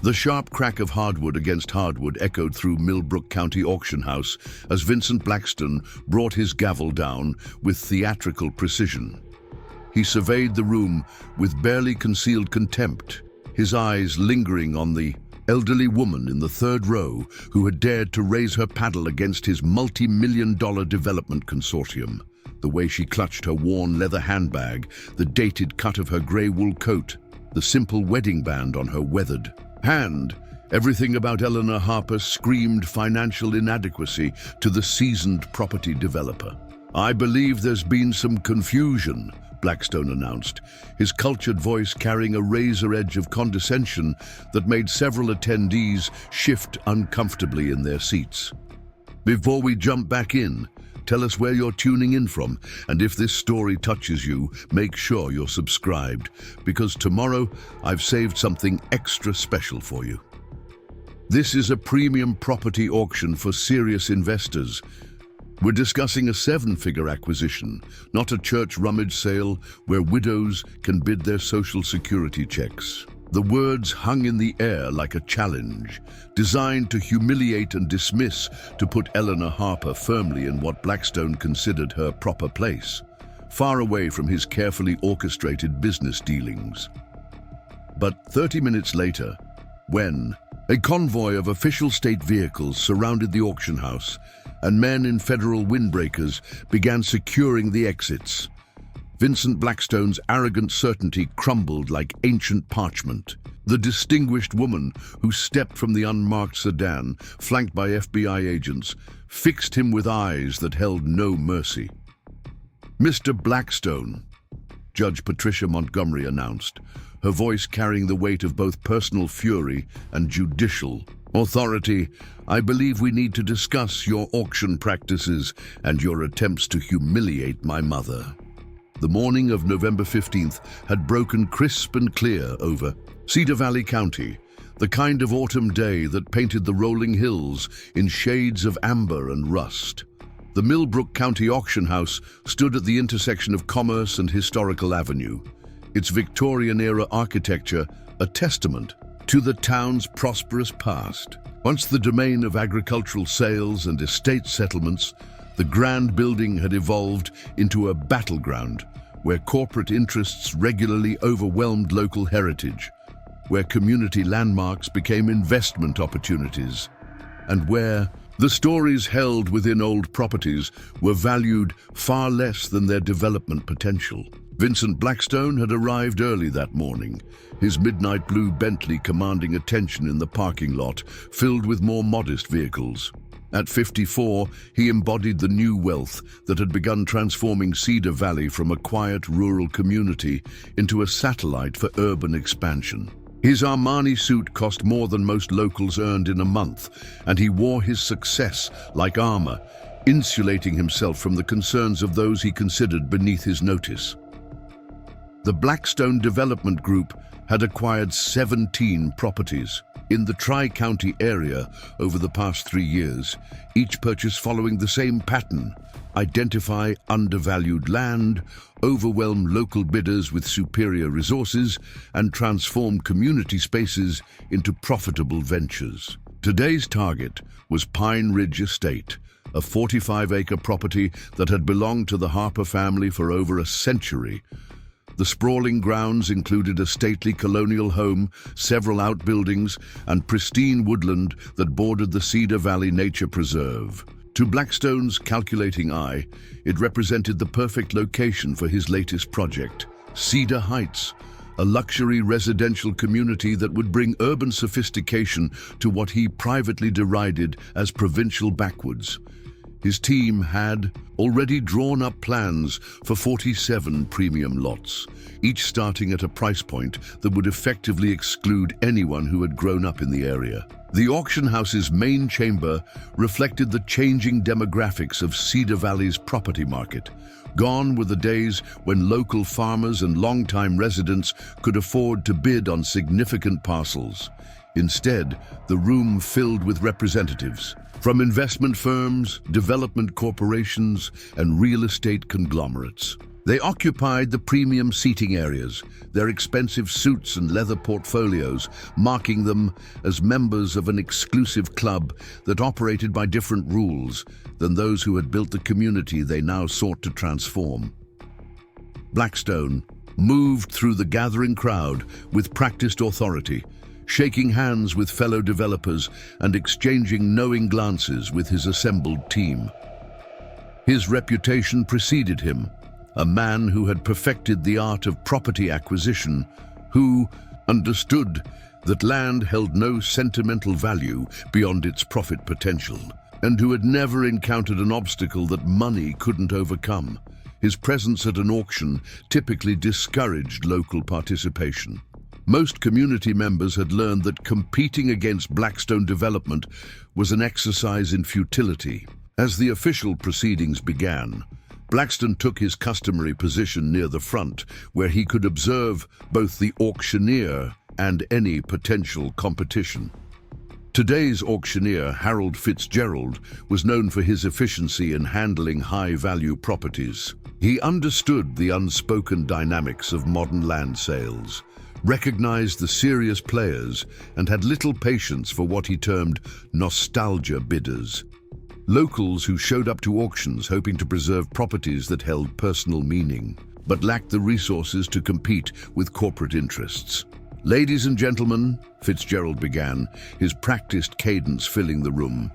The sharp crack of hardwood against hardwood echoed through Millbrook County Auction House as Vincent Blackstone brought his gavel down with theatrical precision. He surveyed the room with barely concealed contempt, his eyes lingering on the elderly woman in the third row who had dared to raise her paddle against his multi-million-dollar development consortium. The way she clutched her worn leather handbag, the dated cut of her grey wool coat, the simple wedding band on her weathered hand. Everything about Eleanor Harper screamed financial inadequacy to the seasoned property developer. "I believe there's been some confusion," Blackstone announced, his cultured voice carrying a razor edge of condescension that made several attendees shift uncomfortably in their seats. "Before we jump back in, tell us where you're tuning in from, and if this story touches you, make sure you're subscribed, because tomorrow I've saved something extra special for you." This is a premium property auction for serious investors. We're discussing a seven-figure acquisition, not a church rummage sale where widows can bid their social security checks. The words hung in the air like a challenge, designed to humiliate and dismiss, to put Eleanor Harper firmly in what Blackstone considered her proper place, far away from his carefully orchestrated business dealings. But 30 minutes later, when a convoy of official state vehicles surrounded the auction house and men in federal windbreakers began securing the exits, Vincent Blackstone's arrogant certainty crumbled like ancient parchment. The distinguished woman who stepped from the unmarked sedan, flanked by FBI agents, fixed him with eyes that held no mercy. "Mr. Blackstone," Judge Patricia Montgomery announced, her voice carrying the weight of both personal fury and judicial authority, "I believe we need to discuss your auction practices and your attempts to humiliate my mother." The morning of November 15th had broken crisp and clear over Cedar Valley County, the kind of autumn day that painted the rolling hills in shades of amber and rust. The Millbrook County Auction House stood at the intersection of Commerce and Historical Avenue, its Victorian-era architecture a testament to the town's prosperous past. Once the domain of agricultural sales and estate settlements, the grand building had evolved into a battleground where corporate interests regularly overwhelmed local heritage, where community landmarks became investment opportunities, and where the stories held within old properties were valued far less than their development potential. Vincent Blackstone had arrived early that morning, his midnight blue Bentley commanding attention in the parking lot, filled with more modest vehicles. At 54, he embodied the new wealth that had begun transforming Cedar Valley from a quiet rural community into a satellite for urban expansion. His Armani suit cost more than most locals earned in a month, and he wore his success like armor, insulating himself from the concerns of those he considered beneath his notice. The Blackstone Development Group had acquired 17 properties in the Tri-County area over the past 3 years, each purchase following the same pattern: identify undervalued land, overwhelm local bidders with superior resources, and transform community spaces into profitable ventures. Today's target was Pine Ridge Estate, a 45-acre property that had belonged to the Harper family for over a century. The sprawling grounds included a stately colonial home, several outbuildings, and pristine woodland that bordered the Cedar Valley Nature Preserve. To Blackstone's calculating eye, it represented the perfect location for his latest project, Cedar Heights, a luxury residential community that would bring urban sophistication to what he privately derided as provincial backwoods. His team had already drawn up plans for 47 premium lots, each starting at a price point that would effectively exclude anyone who had grown up in the area. The auction house's main chamber reflected the changing demographics of Cedar Valley's property market. Gone were the days when local farmers and longtime residents could afford to bid on significant parcels. Instead, the room filled with representatives from investment firms, development corporations, and real estate conglomerates. They occupied the premium seating areas, their expensive suits and leather portfolios marking them as members of an exclusive club that operated by different rules than those who had built the community they now sought to transform. Blackstone moved through the gathering crowd with practiced authority, shaking hands with fellow developers and exchanging knowing glances with his assembled team. His reputation preceded him, a man who had perfected the art of property acquisition, who understood that land held no sentimental value beyond its profit potential, and who had never encountered an obstacle that money couldn't overcome. His presence at an auction typically discouraged local participation. Most community members had learned that competing against Blackstone development was an exercise in futility. As the official proceedings began, Blackstone took his customary position near the front, where he could observe both the auctioneer and any potential competition. Today's auctioneer, Harold Fitzgerald, was known for his efficiency in handling high-value properties. He understood the unspoken dynamics of modern land sales, recognized the serious players, and had little patience for what he termed nostalgia bidders. Locals who showed up to auctions hoping to preserve properties that held personal meaning, but lacked the resources to compete with corporate interests. "Ladies and gentlemen," Fitzgerald began, his practiced cadence filling the room,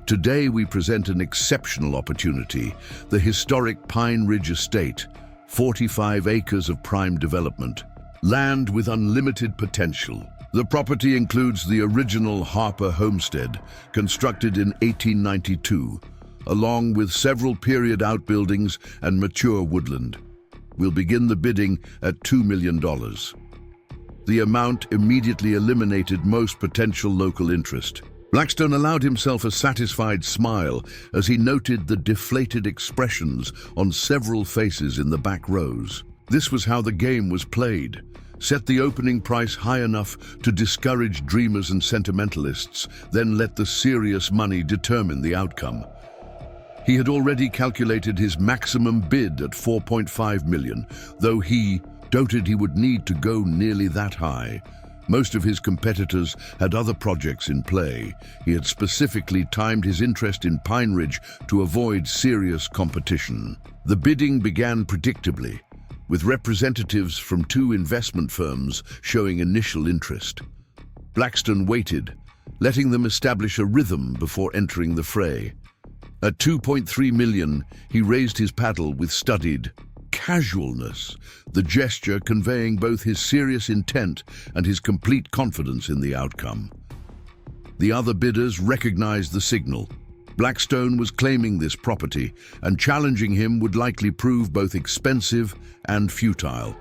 "today we present an exceptional opportunity, the historic Pine Ridge Estate, 45 acres of prime development, land with unlimited potential. The property includes the original Harper homestead, constructed in 1892, along with several period outbuildings and mature woodland. We'll begin the bidding at $2 million. The amount immediately eliminated most potential local interest. Blackstone allowed himself a satisfied smile as he noted the deflated expressions on several faces in the back rows. This was how the game was played. Set the opening price high enough to discourage dreamers and sentimentalists, then let the serious money determine the outcome. He had already calculated his maximum bid at $4.5 million, though he doubted he would need to go nearly that high. Most of his competitors had other projects in play. He had specifically timed his interest in Pine Ridge to avoid serious competition. The bidding began predictably, with representatives from 2 investment firms showing initial interest. Blackstone waited, letting them establish a rhythm before entering the fray. At $2.3 million, he raised his paddle with studied casualness, the gesture conveying both his serious intent and his complete confidence in the outcome. The other bidders recognized the signal. Blackstone was claiming this property, and challenging him would likely prove both expensive and futile.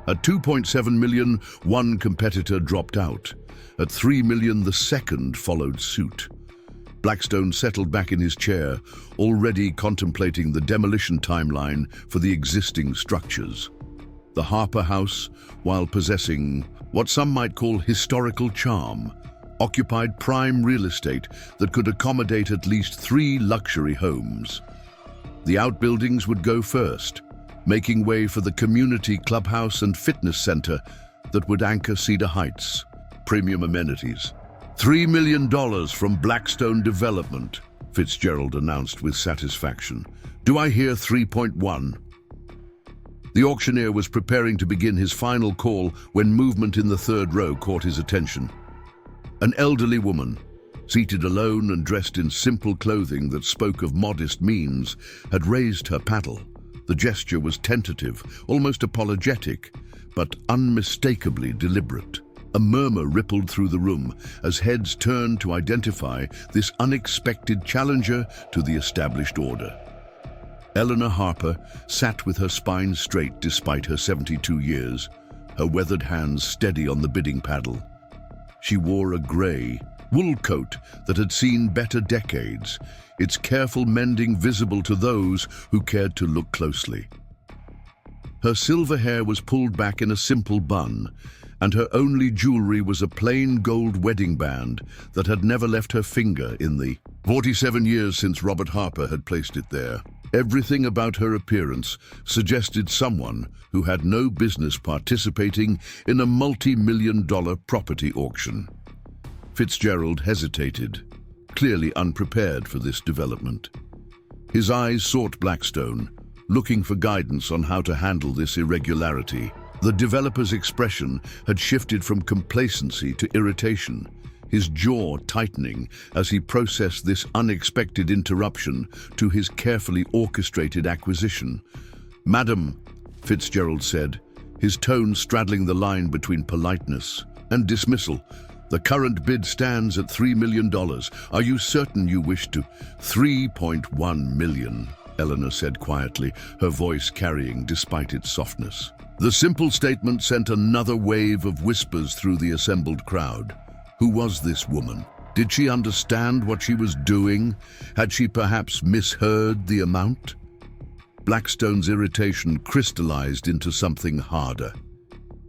At $2.7 million, one competitor dropped out. At $3 million, the second followed suit. Blackstone settled back in his chair, already contemplating the demolition timeline for the existing structures. The Harper house, while possessing what some might call historical charm, occupied prime real estate that could accommodate at least 3 luxury homes. The outbuildings would go first, making way for the community clubhouse and fitness center that would anchor Cedar Heights. Premium amenities. $3 million from Blackstone Development, Fitzgerald announced with satisfaction. Do I hear 3.1? The auctioneer was preparing to begin his final call when movement in the third row caught his attention. An elderly woman, seated alone and dressed in simple clothing that spoke of modest means, had raised her paddle. The gesture was tentative, almost apologetic, but unmistakably deliberate. A murmur rippled through the room as heads turned to identify this unexpected challenger to the established order. Eleanor Harper sat with her spine straight despite her 72 years, her weathered hands steady on the bidding paddle. She wore a grey wool coat that had seen better decades, its careful mending visible to those who cared to look closely. Her silver hair was pulled back in a simple bun, and her only jewelry was a plain gold wedding band that had never left her finger in the 47 years since Robert Harper had placed it there. Everything about her appearance suggested someone who had no business participating in a multi-million-dollar property auction. Fitzgerald hesitated, clearly unprepared for this development. His eyes sought Blackstone, looking for guidance on how to handle this irregularity. The developer's expression had shifted from complacency to irritation, his jaw tightening as he processed this unexpected interruption to his carefully orchestrated acquisition. "Madam," Fitzgerald said, his tone straddling the line between politeness and dismissal, "the current bid stands at $3 million. Are you certain you wish to—" "3.1 million, Eleanor said quietly, her voice carrying despite its softness. The simple statement sent another wave of whispers through the assembled crowd. Who was this woman? Did she understand what she was doing? Had she perhaps misheard the amount? Blackstone's irritation crystallized into something harder.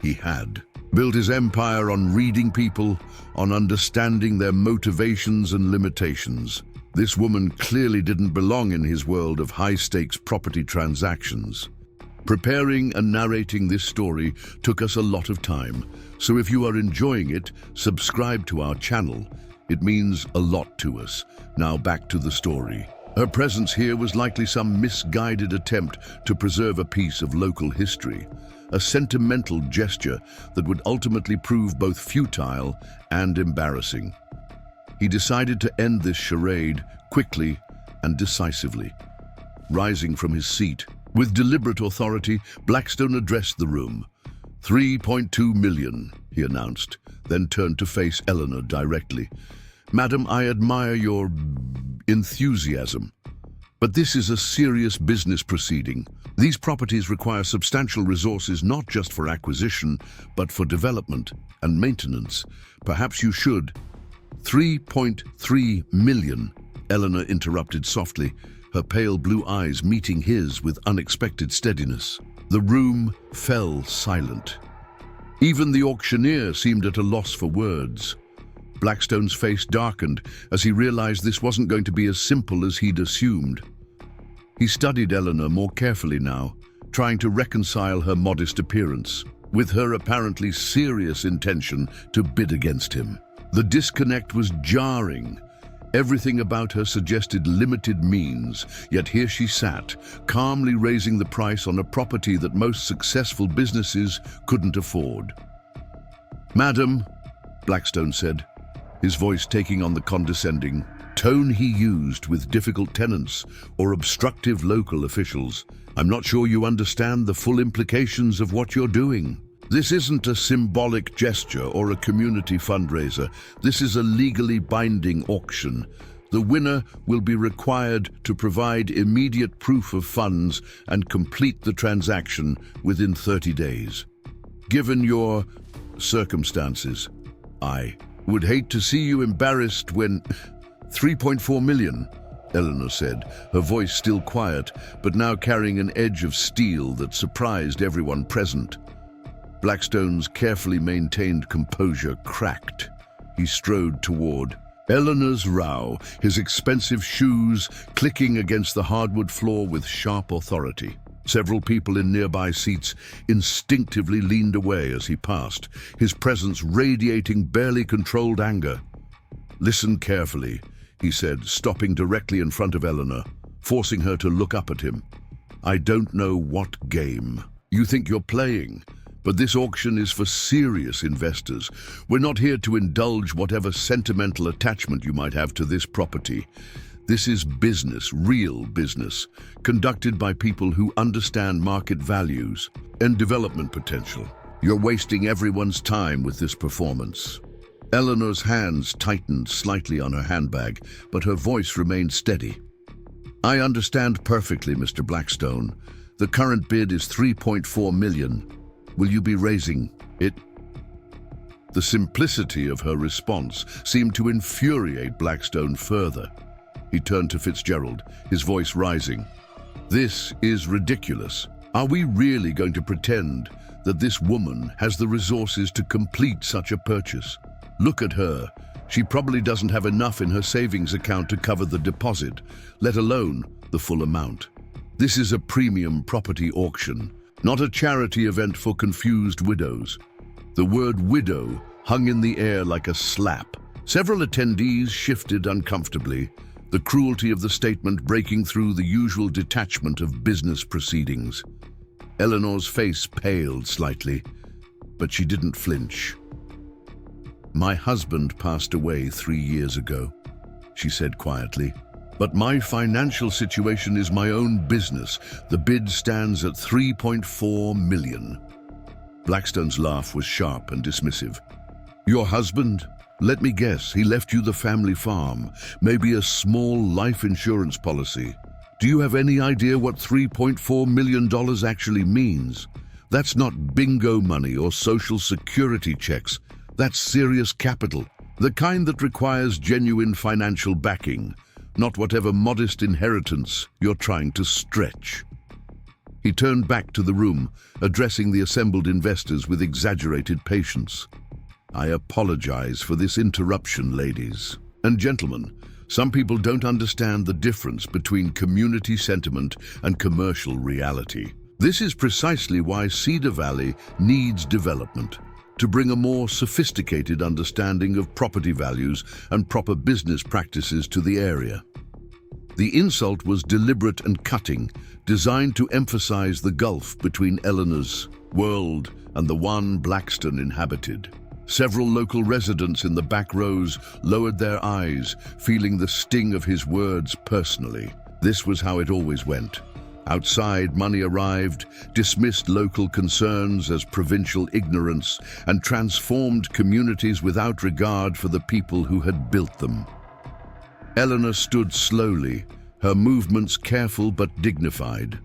He had built his empire on reading people, on understanding their motivations and limitations. This woman clearly didn't belong in his world of high-stakes property transactions. Preparing and narrating this story took us a lot of time, so if you are enjoying it, subscribe to our channel. It means a lot to us. Now back to the story. Her presence here was likely some misguided attempt to preserve a piece of local history, a sentimental gesture that would ultimately prove both futile and embarrassing. He decided to end this charade quickly and decisively. Rising from his seat, with deliberate authority, Blackstone addressed the room. $3.2 million, he announced, then turned to face Eleanor directly. "Madam, I admire your enthusiasm, but this is a serious business proceeding. These properties require substantial resources not just for acquisition, but for development and maintenance. Perhaps you should—" "3.3 million, Eleanor interrupted softly, her pale blue eyes meeting his with unexpected steadiness. The room fell silent. Even the auctioneer seemed at a loss for words. Blackstone's face darkened as he realized this wasn't going to be as simple as he'd assumed. He studied Eleanor more carefully now, trying to reconcile her modest appearance with her apparently serious intention to bid against him. The disconnect was jarring. Everything about her suggested limited means, yet here she sat, calmly raising the price on a property that most successful businesses couldn't afford. "Madam," Blackstone said, his voice taking on the condescending tone he used with difficult tenants or obstructive local officials, "I'm not sure you understand the full implications of what you're doing. This isn't a symbolic gesture or a community fundraiser. This is a legally binding auction. The winner will be required to provide immediate proof of funds and complete the transaction within 30 days. Given your circumstances, I would hate to see you embarrassed when—" "3.4 million, Eleanor said, her voice still quiet, but now carrying an edge of steel that surprised everyone present. Blackstone's carefully maintained composure cracked. He strode toward Eleanor's row, his expensive shoes clicking against the hardwood floor with sharp authority. Several people in nearby seats instinctively leaned away as he passed, his presence radiating barely controlled anger. "Listen carefully," he said, stopping directly in front of Eleanor, forcing her to look up at him. "I don't know what game you think you're playing, but this auction is for serious investors. We're not here to indulge whatever sentimental attachment you might have to this property. This is business, real business, conducted by people who understand market values and development potential. You're wasting everyone's time with this performance." Eleanor's hands tightened slightly on her handbag, but her voice remained steady. "I understand perfectly, Mr. Blackstone. The current bid is $3.4 million. Will you be raising it?" The simplicity of her response seemed to infuriate Blackstone further. He turned to Fitzgerald, his voice rising. "This is ridiculous. Are we really going to pretend that this woman has the resources to complete such a purchase? Look at her. She probably doesn't have enough in her savings account to cover the deposit, let alone the full amount. This is a premium property auction, not a charity event for confused widows. The word widow hung in the air like a slap. Several attendees shifted uncomfortably, the cruelty of the statement breaking through the usual detachment of business proceedings. Eleanor's face paled slightly, but she didn't flinch. "My husband passed away 3 years ago," she said quietly. "But my financial situation is my own business. The bid stands at $3.4 million. Blackstone's laugh was sharp and dismissive. "Your husband? Let me guess, he left you the family farm, maybe a small life insurance policy. Do you have any idea what $3.4 million actually means? That's not bingo money or social security checks. That's serious capital, the kind that requires genuine financial backing, not whatever modest inheritance you're trying to stretch." He turned back to the room, addressing the assembled investors with exaggerated patience. "I apologize for this interruption, ladies and gentlemen. Some people don't understand the difference between community sentiment and commercial reality. This is precisely why Cedar Valley needs development, to bring a more sophisticated understanding of property values and proper business practices to the area." The insult was deliberate and cutting, designed to emphasize the gulf between Eleanor's world and the one Blackstone inhabited. Several local residents in the back rows lowered their eyes, feeling the sting of his words personally. This was how it always went. Outside money arrived, dismissed local concerns as provincial ignorance, and transformed communities without regard for the people who had built them. Eleanor stood slowly, her movements careful but dignified.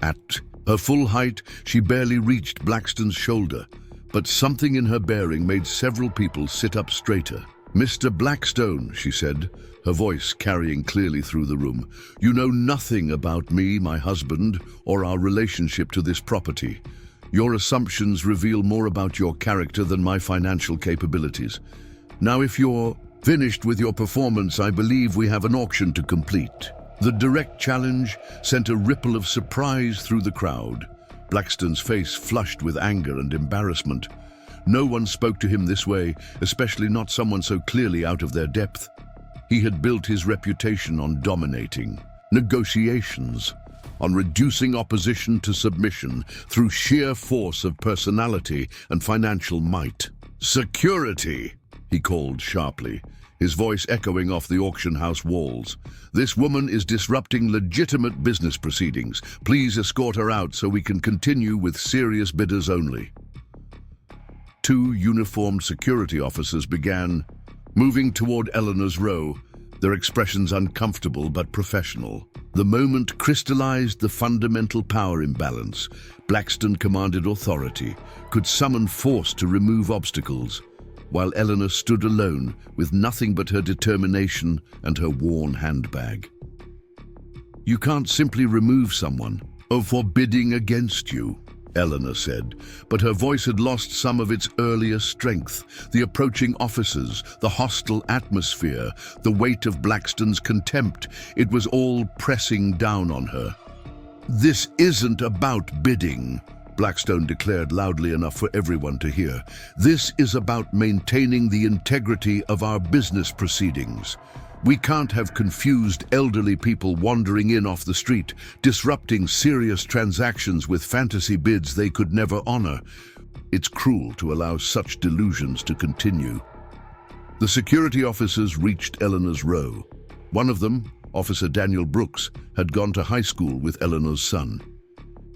At her full height, she barely reached Blackstone's shoulder, but something in her bearing made several people sit up straighter. "Mr. Blackstone," she said, her voice carrying clearly through the room, "you know nothing about me, my husband, or our relationship to this property. Your assumptions reveal more about your character than my financial capabilities. Now, if you're finished with your performance, I believe we have an auction to complete." The direct challenge sent a ripple of surprise through the crowd. Blackstone's face flushed with anger and embarrassment. No one spoke to him this way, especially not someone so clearly out of their depth. He had built his reputation on dominating, negotiations, on reducing opposition to submission through sheer force of personality and financial might. "Security!" he called sharply, his voice echoing off the auction house walls. "This woman is disrupting legitimate business proceedings. Please escort her out so we can continue with serious bidders only." 2 uniformed security officers began moving toward Eleanor's row, their expressions uncomfortable but professional. The moment crystallized the fundamental power imbalance. Blackstone commanded authority, could summon force to remove obstacles, while Eleanor stood alone with nothing but her determination and her worn handbag. "You can't simply remove someone for bidding against you," Eleanor said, but her voice had lost some of its earlier strength. The approaching officers, the hostile atmosphere, the weight of Blackstone's contempt, it was all pressing down on her. "This isn't about bidding," Blackstone declared loudly enough for everyone to hear. "This is about maintaining the integrity of our business proceedings. We can't have confused elderly people wandering in off the street, disrupting serious transactions with fantasy bids they could never honor. It's cruel to allow such delusions to continue." The security officers reached Eleanor's row. One of them, Officer Daniel Brooks, had gone to high school with Eleanor's son.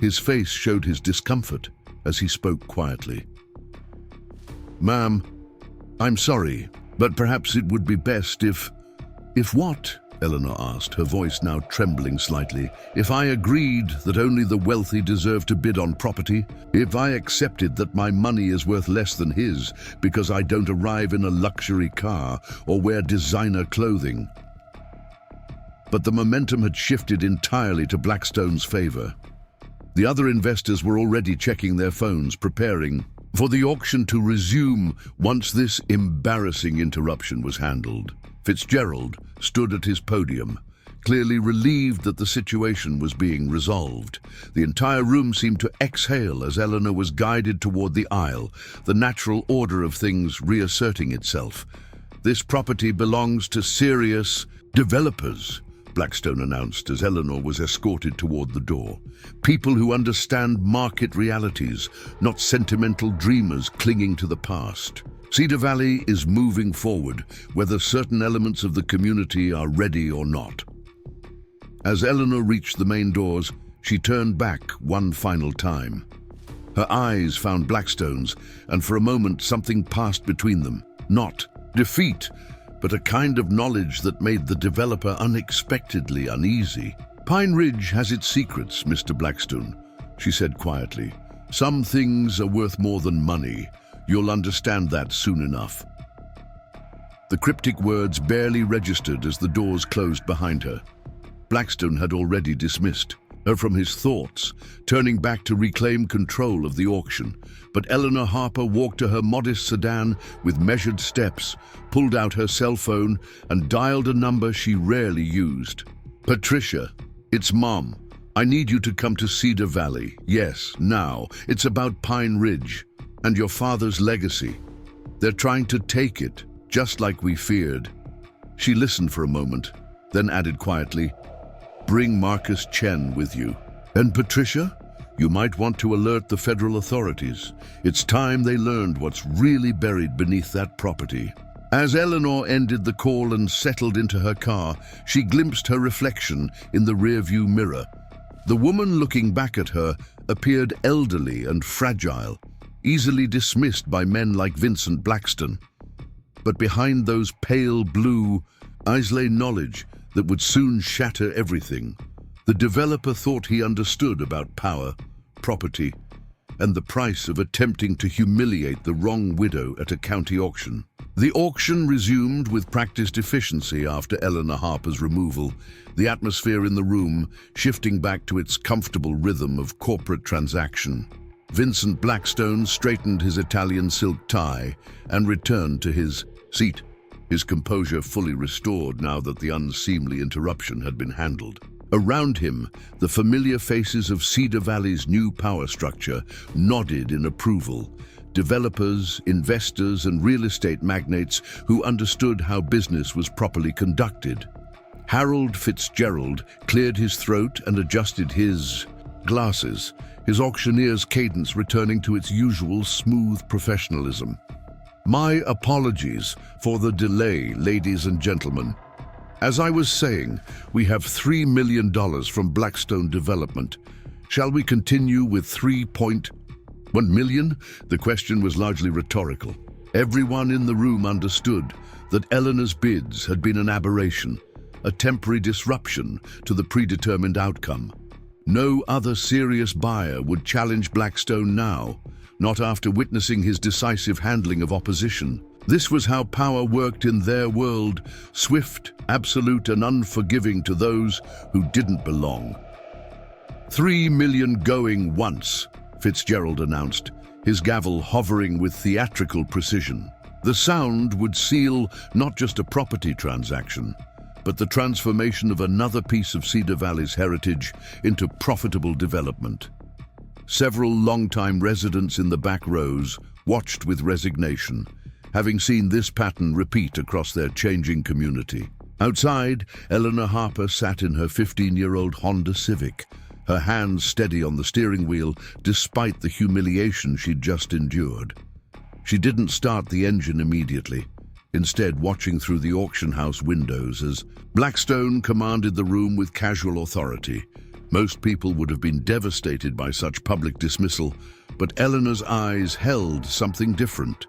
His face showed his discomfort as he spoke quietly. "Ma'am, I'm sorry, but perhaps it would be best if..." "If what?" Eleanor asked, her voice now trembling slightly. "If I agreed that only the wealthy deserve to bid on property? If I accepted that my money is worth less than his because I don't arrive in a luxury car or wear designer clothing?" But the momentum had shifted entirely to Blackstone's favor. The other investors were already checking their phones, preparing for the auction to resume once this embarrassing interruption was handled. Fitzgerald stood at his podium, clearly relieved that the situation was being resolved. The entire room seemed to exhale as Eleanor was guided toward the aisle, the natural order of things reasserting itself. "This property belongs to serious developers," Blackstone announced as Eleanor was escorted toward the door. "People who understand market realities, not sentimental dreamers clinging to the past. Cedar Valley is moving forward, whether certain elements of the community are ready or not." As Eleanor reached the main doors, she turned back one final time. Her eyes found Blackstone's, and for a moment something passed between them. Not defeat, but a kind of knowledge that made the developer unexpectedly uneasy. "Pine Ridge has its secrets, Mr. Blackstone," she said quietly. "Some things are worth more than money. You'll understand that soon enough." The cryptic words barely registered as the doors closed behind her. Blackstone had already dismissed her from his thoughts, turning back to reclaim control of the auction. But Eleanor Harper walked to her modest sedan with measured steps, pulled out her cell phone, and dialed a number she rarely used. "Patricia, it's Mom. I need you to come to Cedar Valley. Yes, now. It's about Pine Ridge and your father's legacy. They're trying to take it, just like we feared." She listened for a moment, then added quietly, "Bring Marcus Chen with you. And Patricia, you might want to alert the federal authorities. It's time they learned what's really buried beneath that property." As Eleanor ended the call and settled into her car, she glimpsed her reflection in the rearview mirror. The woman looking back at her appeared elderly and fragile, easily dismissed by men like Vincent Blackstone. But behind those pale blue eyes lay knowledge that would soon shatter everything. The developer thought he understood about power, property, and the price of attempting to humiliate the wrong widow at a county auction. The auction resumed with practiced efficiency after Eleanor Harper's removal, the atmosphere in the room shifting back to its comfortable rhythm of corporate transaction. Vincent Blackstone straightened his Italian silk tie and returned to his seat, his composure fully restored now that the unseemly interruption had been handled. Around him, the familiar faces of Cedar Valley's new power structure nodded in approval. Developers, investors, and real estate magnates who understood how business was properly conducted. Harold Fitzgerald cleared his throat and adjusted his glasses, his auctioneer's cadence returning to its usual smooth professionalism. "My apologies for the delay, ladies and gentlemen. As I was saying, we have $3 million from Blackstone Development. Shall we continue with 3.1 million? The question was largely rhetorical. Everyone in the room understood that Eleanor's bids had been an aberration, a temporary disruption to the predetermined outcome. No other serious buyer would challenge Blackstone now, not after witnessing his decisive handling of opposition. This was how power worked in their world, swift, absolute, and unforgiving to those who didn't belong. $3 million going once, Fitzgerald announced, his gavel hovering with theatrical precision. The sound would seal not just a property transaction, but the transformation of another piece of Cedar Valley's heritage into profitable development. Several longtime residents in the back rows watched with resignation, having seen this pattern repeat across their changing community. Outside, Eleanor Harper sat in her 15-year-old Honda Civic, her hands steady on the steering wheel despite the humiliation she'd just endured. She didn't start the engine immediately, instead watching through the auction house windows as Blackstone commanded the room with casual authority. Most people would have been devastated by such public dismissal, but Eleanor's eyes held something different,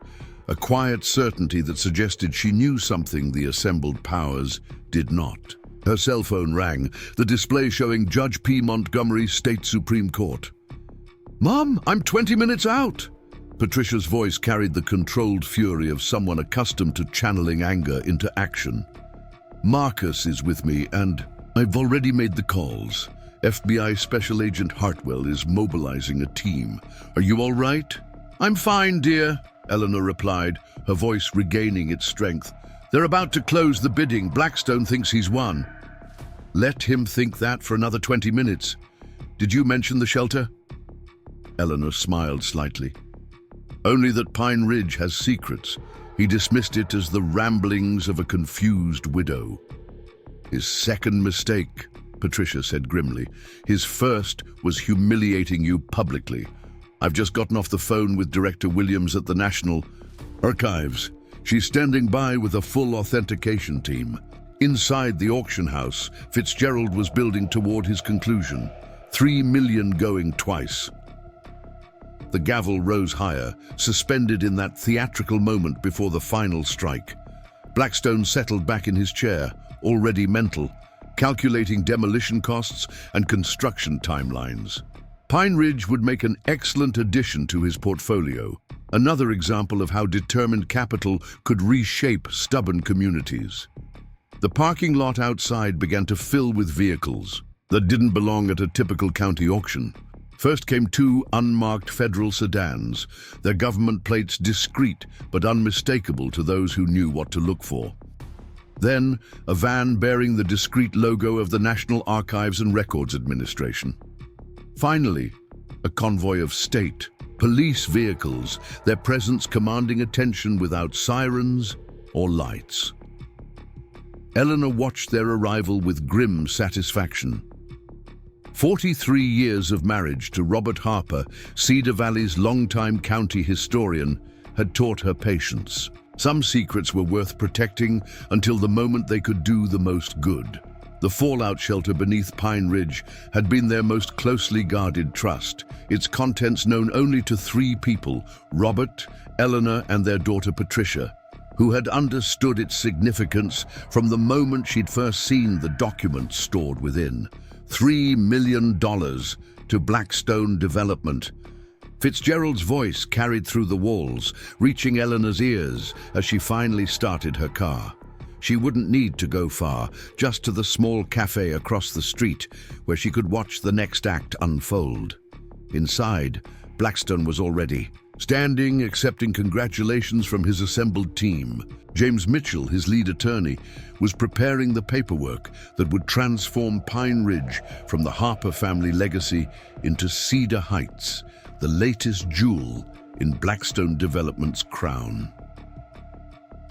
a quiet certainty that suggested she knew something the assembled powers did not. Her cell phone rang, the display showing Judge P. Montgomery's State Supreme Court. "Mom, I'm 20 minutes out." Patricia's voice carried the controlled fury of someone accustomed to channeling anger into action. "Marcus is with me, and I've already made the calls. FBI Special Agent Hartwell is mobilizing a team. Are you all right?" "I'm fine, dear," Eleanor replied, her voice regaining its strength. "They're about to close the bidding. Blackstone thinks he's won." Let him think that for another 20 minutes. Did you mention the shelter? Eleanor smiled slightly. Only that Pine Ridge has secrets. He dismissed it as the ramblings of a confused widow. His second mistake, Patricia said grimly. His first was humiliating you publicly. I've just gotten off the phone with Director Williams at the National Archives. She's standing by with a full authentication team. Inside the auction house, Fitzgerald was building toward his conclusion. 3 million going twice. The gavel rose higher, suspended in that theatrical moment before the final strike. Blackstone settled back in his chair, already mental, calculating demolition costs and construction timelines. Pine Ridge would make an excellent addition to his portfolio, another example of how determined capital could reshape stubborn communities. The parking lot outside began to fill with vehicles that didn't belong at a typical county auction. First came 2 unmarked federal sedans, their government plates discreet but unmistakable to those who knew what to look for. Then, a van bearing the discreet logo of the National Archives and Records Administration. Finally, a convoy of state, police vehicles, their presence commanding attention without sirens or lights. Eleanor watched their arrival with grim satisfaction. 43 years of marriage to Robert Harper, Cedar Valley's longtime county historian, had taught her patience. Some secrets were worth protecting until the moment they could do the most good. The fallout shelter beneath Pine Ridge had been their most closely guarded trust, its contents known only to 3 people, Robert, Eleanor, and their daughter Patricia, who had understood its significance from the moment she'd first seen the documents stored within. $3 million to Blackstone Development. Fitzgerald's voice carried through the walls, reaching Eleanor's ears as she finally started her car. She wouldn't need to go far, just to the small cafe across the street, where she could watch the next act unfold. Inside, Blackstone was already standing, accepting congratulations from his assembled team. James Mitchell, his lead attorney, was preparing the paperwork that would transform Pine Ridge from the Harper family legacy into Cedar Heights, the latest jewel in Blackstone Development's crown.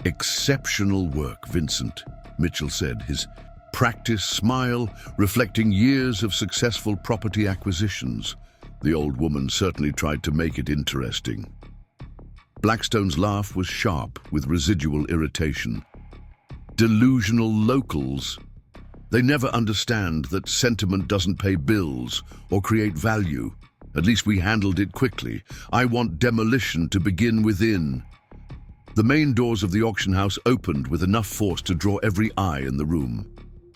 Exceptional work, Vincent, Mitchell said, his practiced smile reflecting years of successful property acquisitions. The old woman certainly tried to make it interesting. Blackstone's laugh was sharp with residual irritation. Delusional locals. They never understand that sentiment doesn't pay bills or create value. At least we handled it quickly. I want demolition to begin within. The main doors of the auction house opened with enough force to draw every eye in the room.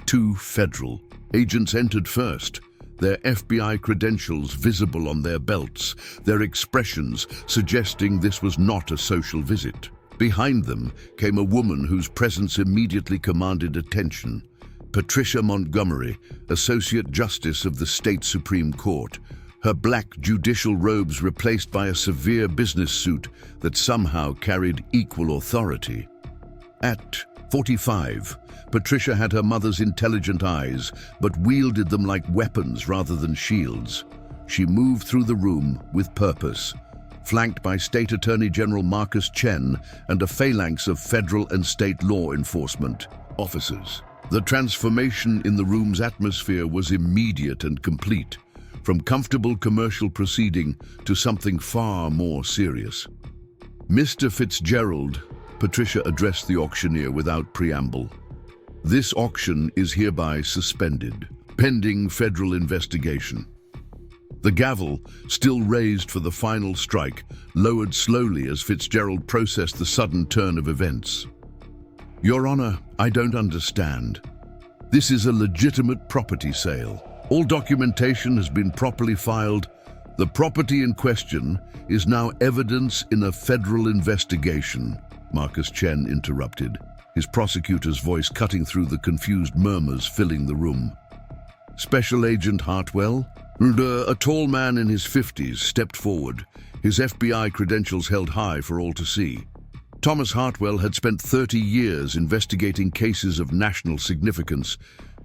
2 federal agents entered first, their FBI credentials visible on their belts, their expressions suggesting this was not a social visit. Behind them came a woman whose presence immediately commanded attention. Patricia Montgomery, Associate Justice of the State Supreme Court, her black judicial robes replaced by a severe business suit that somehow carried equal authority. At 45, Patricia had her mother's intelligent eyes, but wielded them like weapons rather than shields. She moved through the room with purpose, flanked by State Attorney General Marcus Chen and a phalanx of federal and state law enforcement officers. The transformation in the room's atmosphere was immediate and complete, from comfortable commercial proceeding to something far more serious. Mr. Fitzgerald, Patricia addressed the auctioneer without preamble. This auction is hereby suspended, pending federal investigation. The gavel, still raised for the final strike, lowered slowly as Fitzgerald processed the sudden turn of events. Your Honor, I don't understand. This is a legitimate property sale. All documentation has been properly filed. The property in question is now evidence in a federal investigation, Marcus Chen interrupted, his prosecutor's voice cutting through the confused murmurs filling the room. Special Agent Hartwell, a tall man in his 50s, stepped forward, his FBI credentials held high for all to see. Thomas Hartwell had spent 30 years investigating cases of national significance,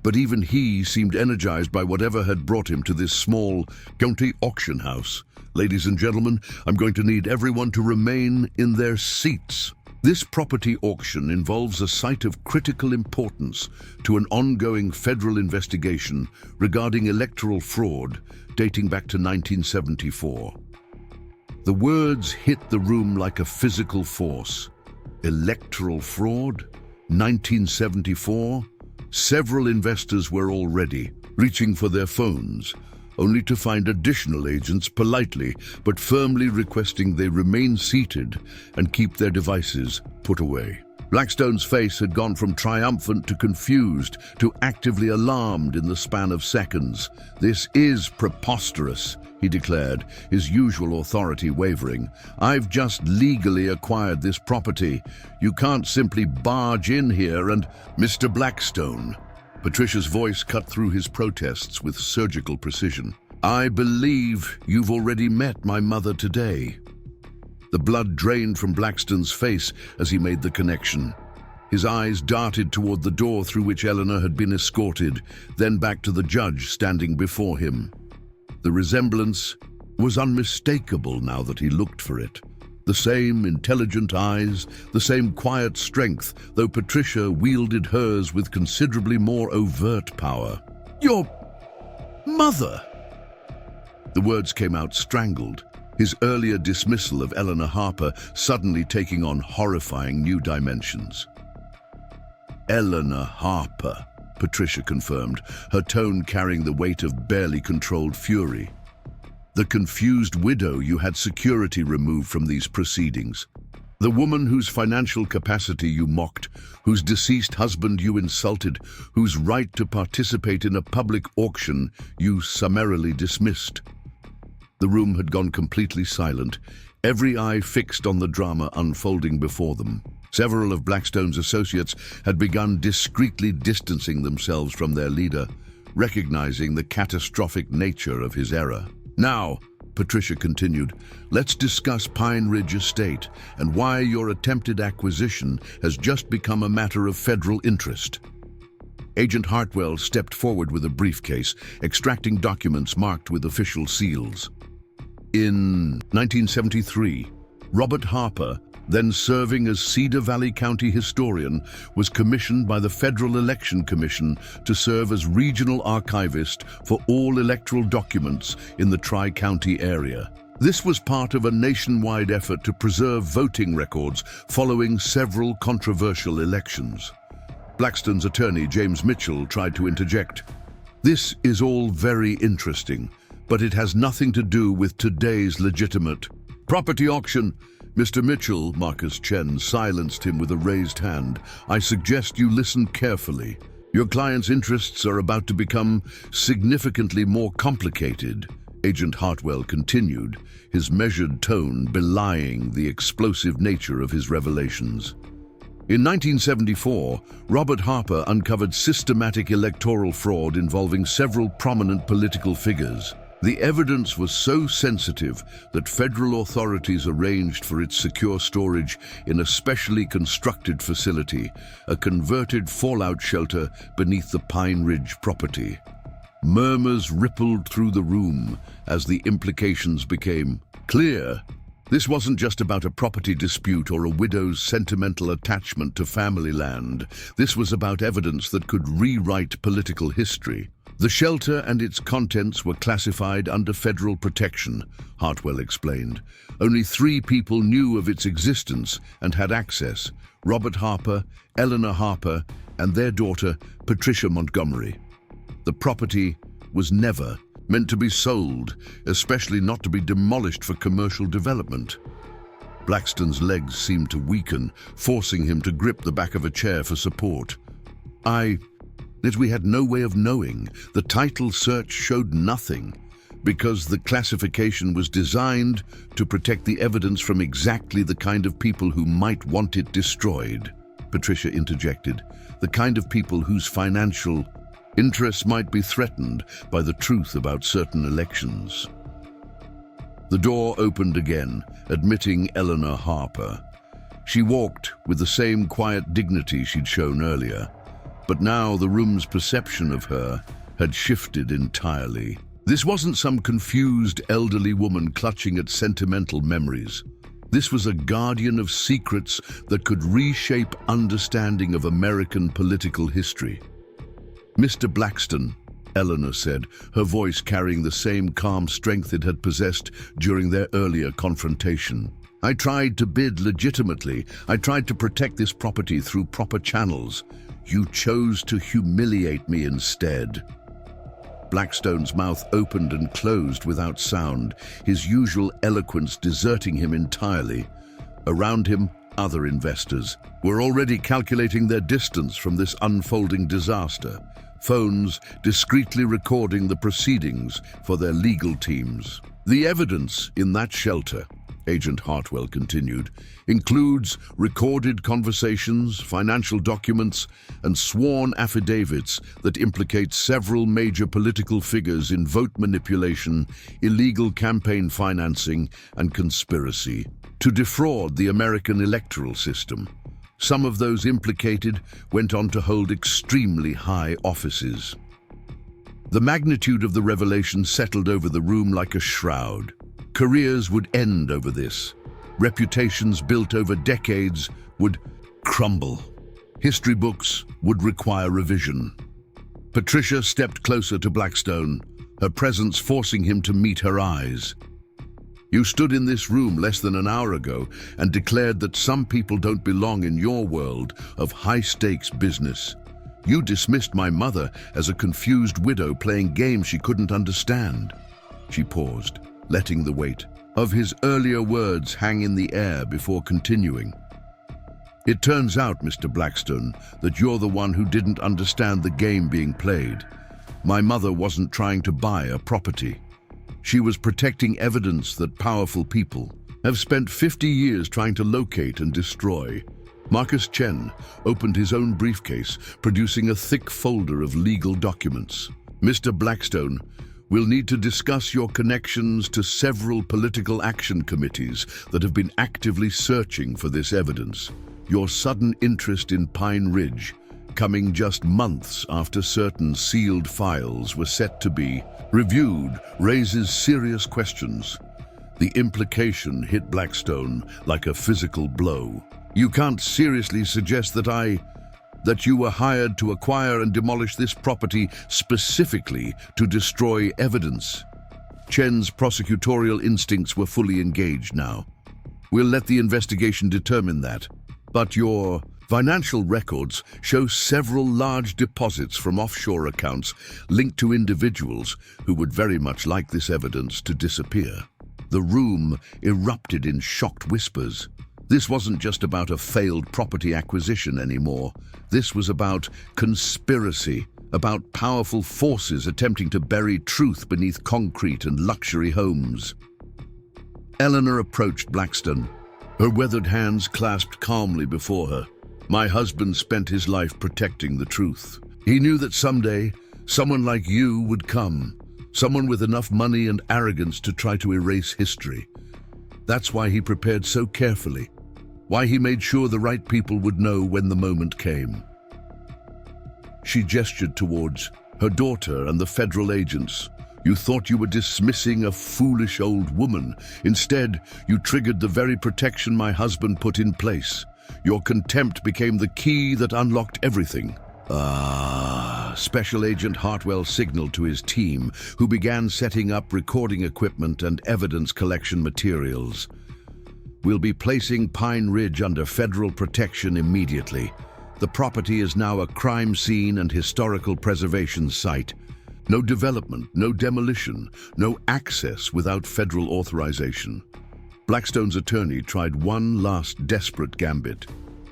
but even he seemed energized by whatever had brought him to this small county auction house. Ladies and gentlemen, I'm going to need everyone to remain in their seats. This property auction involves a site of critical importance to an ongoing federal investigation regarding electoral fraud dating back to 1974. The words hit the room like a physical force. Electoral fraud? 1974? Several investors were already reaching for their phones, only to find additional agents politely but firmly requesting they remain seated and keep their devices put away. Blackstone's face had gone from triumphant to confused to actively alarmed in the span of seconds. "This is preposterous," he declared, his usual authority wavering. "I've just legally acquired this property. You can't simply barge in here and—" "Mr. Blackstone." Patricia's voice cut through his protests with surgical precision. "I believe you've already met my mother today." The blood drained from Blackstone's face as he made the connection. His eyes darted toward the door through which Eleanor had been escorted, then back to the judge standing before him. The resemblance was unmistakable now that he looked for it. The same intelligent eyes, the same quiet strength, though Patricia wielded hers with considerably more overt power. "Your mother!" The words came out strangled, his earlier dismissal of Eleanor Harper suddenly taking on horrifying new dimensions. "Eleanor Harper," Patricia confirmed, her tone carrying the weight of barely controlled fury. "The confused widow you had security removed from these proceedings. The woman whose financial capacity you mocked, whose deceased husband you insulted, whose right to participate in a public auction you summarily dismissed." The room had gone completely silent, every eye fixed on the drama unfolding before them. Several of Blackstone's associates had begun discreetly distancing themselves from their leader, recognizing the catastrophic nature of his error. "Now," Patricia continued, "let's discuss Pine Ridge Estate and why your attempted acquisition has just become a matter of federal interest." Agent Hartwell stepped forward with a briefcase, extracting documents marked with official seals. In 1973, Robert Harper, then serving as Cedar Valley County historian, was commissioned by the Federal Election Commission to serve as regional archivist for all electoral documents in the Tri-County area. This was part of a nationwide effort to preserve voting records following several controversial elections. Blackstone's attorney, James Mitchell, tried to interject. "This is all very interesting, but it has nothing to do with today's legitimate property auction." "Mr. Mitchell," Marcus Chen silenced him with a raised hand, "I suggest you listen carefully. Your client's interests are about to become significantly more complicated," Agent Hartwell continued, his measured tone belying the explosive nature of his revelations. In 1974, Robert Harper uncovered systematic electoral fraud involving several prominent political figures. The evidence was so sensitive that federal authorities arranged for its secure storage in a specially constructed facility, a converted fallout shelter beneath the Pine Ridge property. Murmurs rippled through the room as the implications became clear. This wasn't just about a property dispute or a widow's sentimental attachment to family land. This was about evidence that could rewrite political history. The shelter and its contents were classified under federal protection, Hartwell explained. Only 3 people knew of its existence and had access: Robert Harper, Eleanor Harper, and their daughter, Patricia Montgomery. The property was never meant to be sold, especially not to be demolished for commercial development. Blackstone's legs seemed to weaken, forcing him to grip the back of a chair for support. We had no way of knowing. The title search showed nothing, because the classification was designed to protect the evidence from exactly the kind of people who might want it destroyed, Patricia interjected. The kind of people whose financial interests might be threatened by the truth about certain elections. The door opened again, admitting Eleanor Harper. She walked with the same quiet dignity she'd shown earlier. But now the room's perception of her had shifted entirely. This wasn't some confused elderly woman clutching at sentimental memories. This was a guardian of secrets that could reshape understanding of American political history. "Mr. Blackstone," Eleanor said, her voice carrying the same calm strength it had possessed during their earlier confrontation. "I tried to bid legitimately. I tried to protect this property through proper channels. You chose to humiliate me instead." Blackstone's mouth opened and closed without sound, his usual eloquence deserting him entirely. Around him, other investors were already calculating their distance from this unfolding disaster, phones discreetly recording the proceedings for their legal teams. "The evidence in that shelter," Agent Hartwell continued, "includes recorded conversations, financial documents, and sworn affidavits that implicate several major political figures in vote manipulation, illegal campaign financing, and conspiracy to defraud the American electoral system. Some of those implicated went on to hold extremely high offices." The magnitude of the revelation settled over the room like a shroud. Careers would end over this. Reputations built over decades would crumble. History books would require revision. Patricia stepped closer to Blackstone, her presence forcing him to meet her eyes. "You stood in this room less than an hour ago and declared that some people don't belong in your world of high-stakes business. You dismissed my mother as a confused widow playing games she couldn't understand." She paused, letting the weight of his earlier words hang in the air before continuing. "It turns out, Mr. Blackstone, that you're the one who didn't understand the game being played. My mother wasn't trying to buy a property. She was protecting evidence that powerful people have spent 50 years trying to locate and destroy." Marcus Chen opened his own briefcase, producing a thick folder of legal documents. "Mr. Blackstone, we'll need to discuss your connections to several political action committees that have been actively searching for this evidence. Your sudden interest in Pine Ridge, coming just months after certain sealed files were set to be reviewed, raises serious questions." The implication hit Blackstone like a physical blow. "You can't seriously suggest that you were hired to acquire and demolish this property specifically to destroy evidence?" Chen's prosecutorial instincts were fully engaged now. "We'll let the investigation determine that. But your financial records show several large deposits from offshore accounts linked to individuals who would very much like this evidence to disappear." The room erupted in shocked whispers. This wasn't just about a failed property acquisition anymore. This was about conspiracy, about powerful forces attempting to bury truth beneath concrete and luxury homes. Eleanor approached Blackstone, her weathered hands clasped calmly before her. "My husband spent his life protecting the truth. He knew that someday someone like you would come, someone with enough money and arrogance to try to erase history. That's why he prepared so carefully, why he made sure the right people would know when the moment came." She gestured towards her daughter and the federal agents. "You thought you were dismissing a foolish old woman. Instead, you triggered the very protection my husband put in place. Your contempt became the key that unlocked everything." Special Agent Hartwell signaled to his team, who began setting up recording equipment and evidence collection materials. "We'll be placing Pine Ridge under federal protection immediately. The property is now a crime scene and historical preservation site. No development, no demolition, no access without federal authorization." Blackstone's attorney tried one last desperate gambit.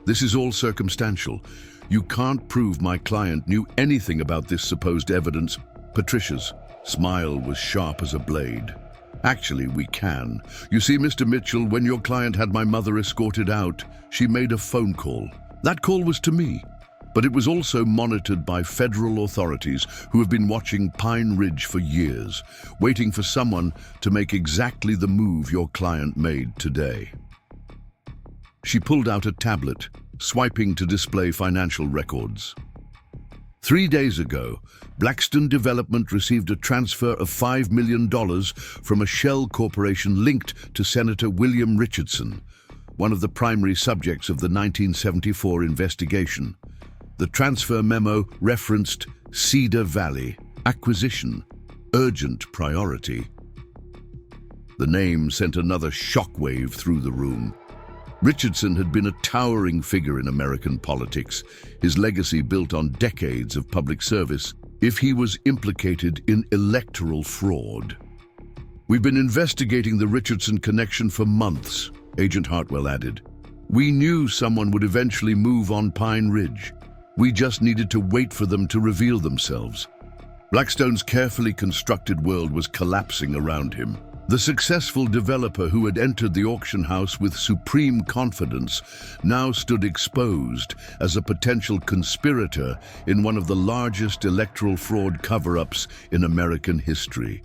"This is all circumstantial. You can't prove my client knew anything about this supposed evidence." Patricia's smile was sharp as a blade. "Actually, we can. You see, Mr. Mitchell, when your client had my mother escorted out, she made a phone call. That call was to me, but it was also monitored by federal authorities who have been watching Pine Ridge for years, waiting for someone to make exactly the move your client made today." She pulled out a tablet, swiping to display financial records. 3 days ago, Blackstone Development received a transfer of $5 million from a shell corporation linked to Senator William Richardson, one of the primary subjects of the 1974 investigation. The transfer memo referenced Cedar Valley, acquisition, urgent priority. The name sent another shockwave through the room. Richardson had been a towering figure in American politics, his legacy built on decades of public service. If he was implicated in electoral fraud. "We've been investigating the Richardson connection for months," Agent Hartwell added. "We knew someone would eventually move on Pine Ridge. We just needed to wait for them to reveal themselves." Blackstone's carefully constructed world was collapsing around him. The successful developer who had entered the auction house with supreme confidence now stood exposed as a potential conspirator in one of the largest electoral fraud cover-ups in American history.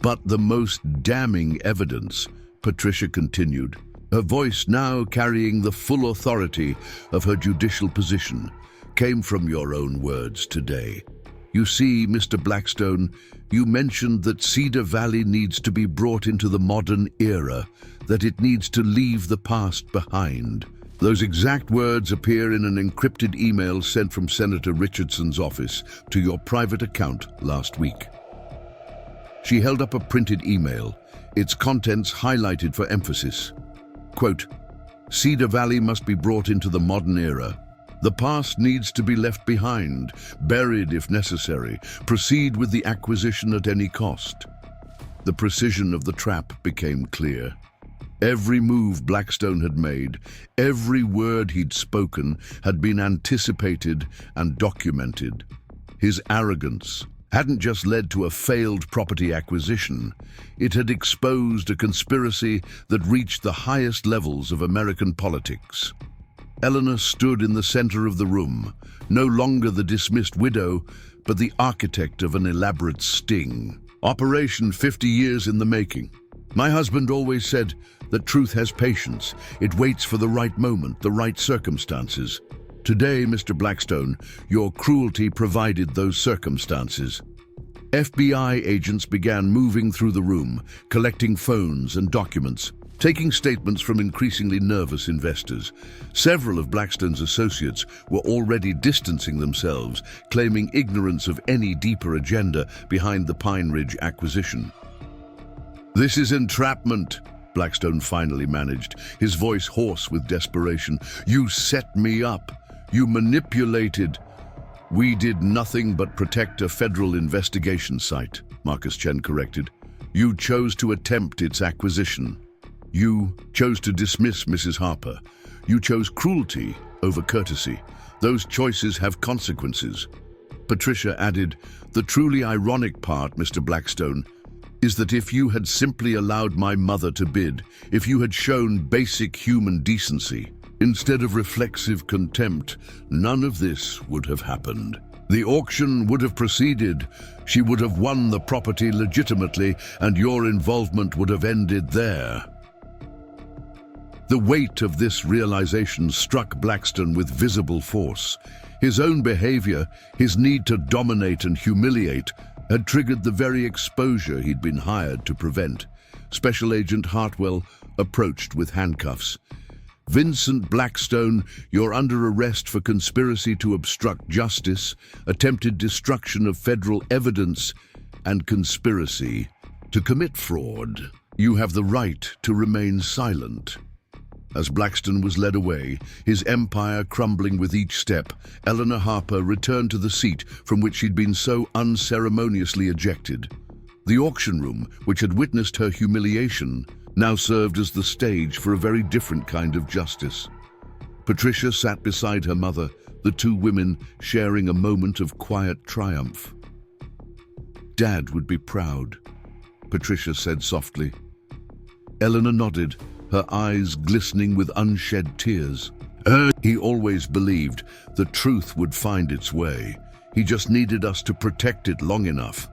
"But the most damning evidence," Patricia continued, her voice now carrying the full authority of her judicial position, "came from your own words today. You see, Mr. Blackstone, you mentioned that Cedar Valley needs to be brought into the modern era, that it needs to leave the past behind. Those exact words appear in an encrypted email sent from Senator Richardson's office to your private account last week." She held up a printed email, its contents highlighted for emphasis. Quote, "Cedar Valley must be brought into the modern era. The past needs to be left behind, buried if necessary. Proceed with the acquisition at any cost." The precision of the trap became clear. Every move Blackstone had made, every word he'd spoken, had been anticipated and documented. His arrogance hadn't just led to a failed property acquisition. It had exposed a conspiracy that reached the highest levels of American politics. Eleanor stood in the center of the room, no longer the dismissed widow, but the architect of an elaborate sting. Operation 50 years in the making. My husband always said that truth has patience. It waits for the right moment, the right circumstances. Today, Mr. Blackstone, your cruelty provided those circumstances. FBI agents began moving through the room, collecting phones and documents, taking statements from increasingly nervous investors. Several of Blackstone's associates were already distancing themselves, claiming ignorance of any deeper agenda behind the Pine Ridge acquisition. "This is entrapment," Blackstone finally managed, his voice hoarse with desperation. "You set me up. You manipulated." "We did nothing but protect a federal investigation site," Marcus Chen corrected. "You chose to attempt its acquisition. You chose to dismiss Mrs. Harper. You chose cruelty over courtesy. Those choices have consequences." Patricia added, "The truly ironic part, Mr. Blackstone, is that if you had simply allowed my mother to bid, if you had shown basic human decency, instead of reflexive contempt, none of this would have happened. The auction would have proceeded. She would have won the property legitimately, and your involvement would have ended there." The weight of this realization struck Blackstone with visible force. His own behavior, his need to dominate and humiliate, had triggered the very exposure he'd been hired to prevent. Special Agent Hartwell approached with handcuffs. "Vincent Blackstone, you're under arrest for conspiracy to obstruct justice, attempted destruction of federal evidence, and conspiracy to commit fraud. You have the right to remain silent." As Blackstone was led away, his empire crumbling with each step, Eleanor Harper returned to the seat from which she'd been so unceremoniously ejected. The auction room, which had witnessed her humiliation, now served as the stage for a very different kind of justice. Patricia sat beside her mother, the two women sharing a moment of quiet triumph. "Dad would be proud," Patricia said softly. Eleanor nodded, her eyes glistening with unshed tears. He always believed the truth would find its way. He just needed us to protect it long enough.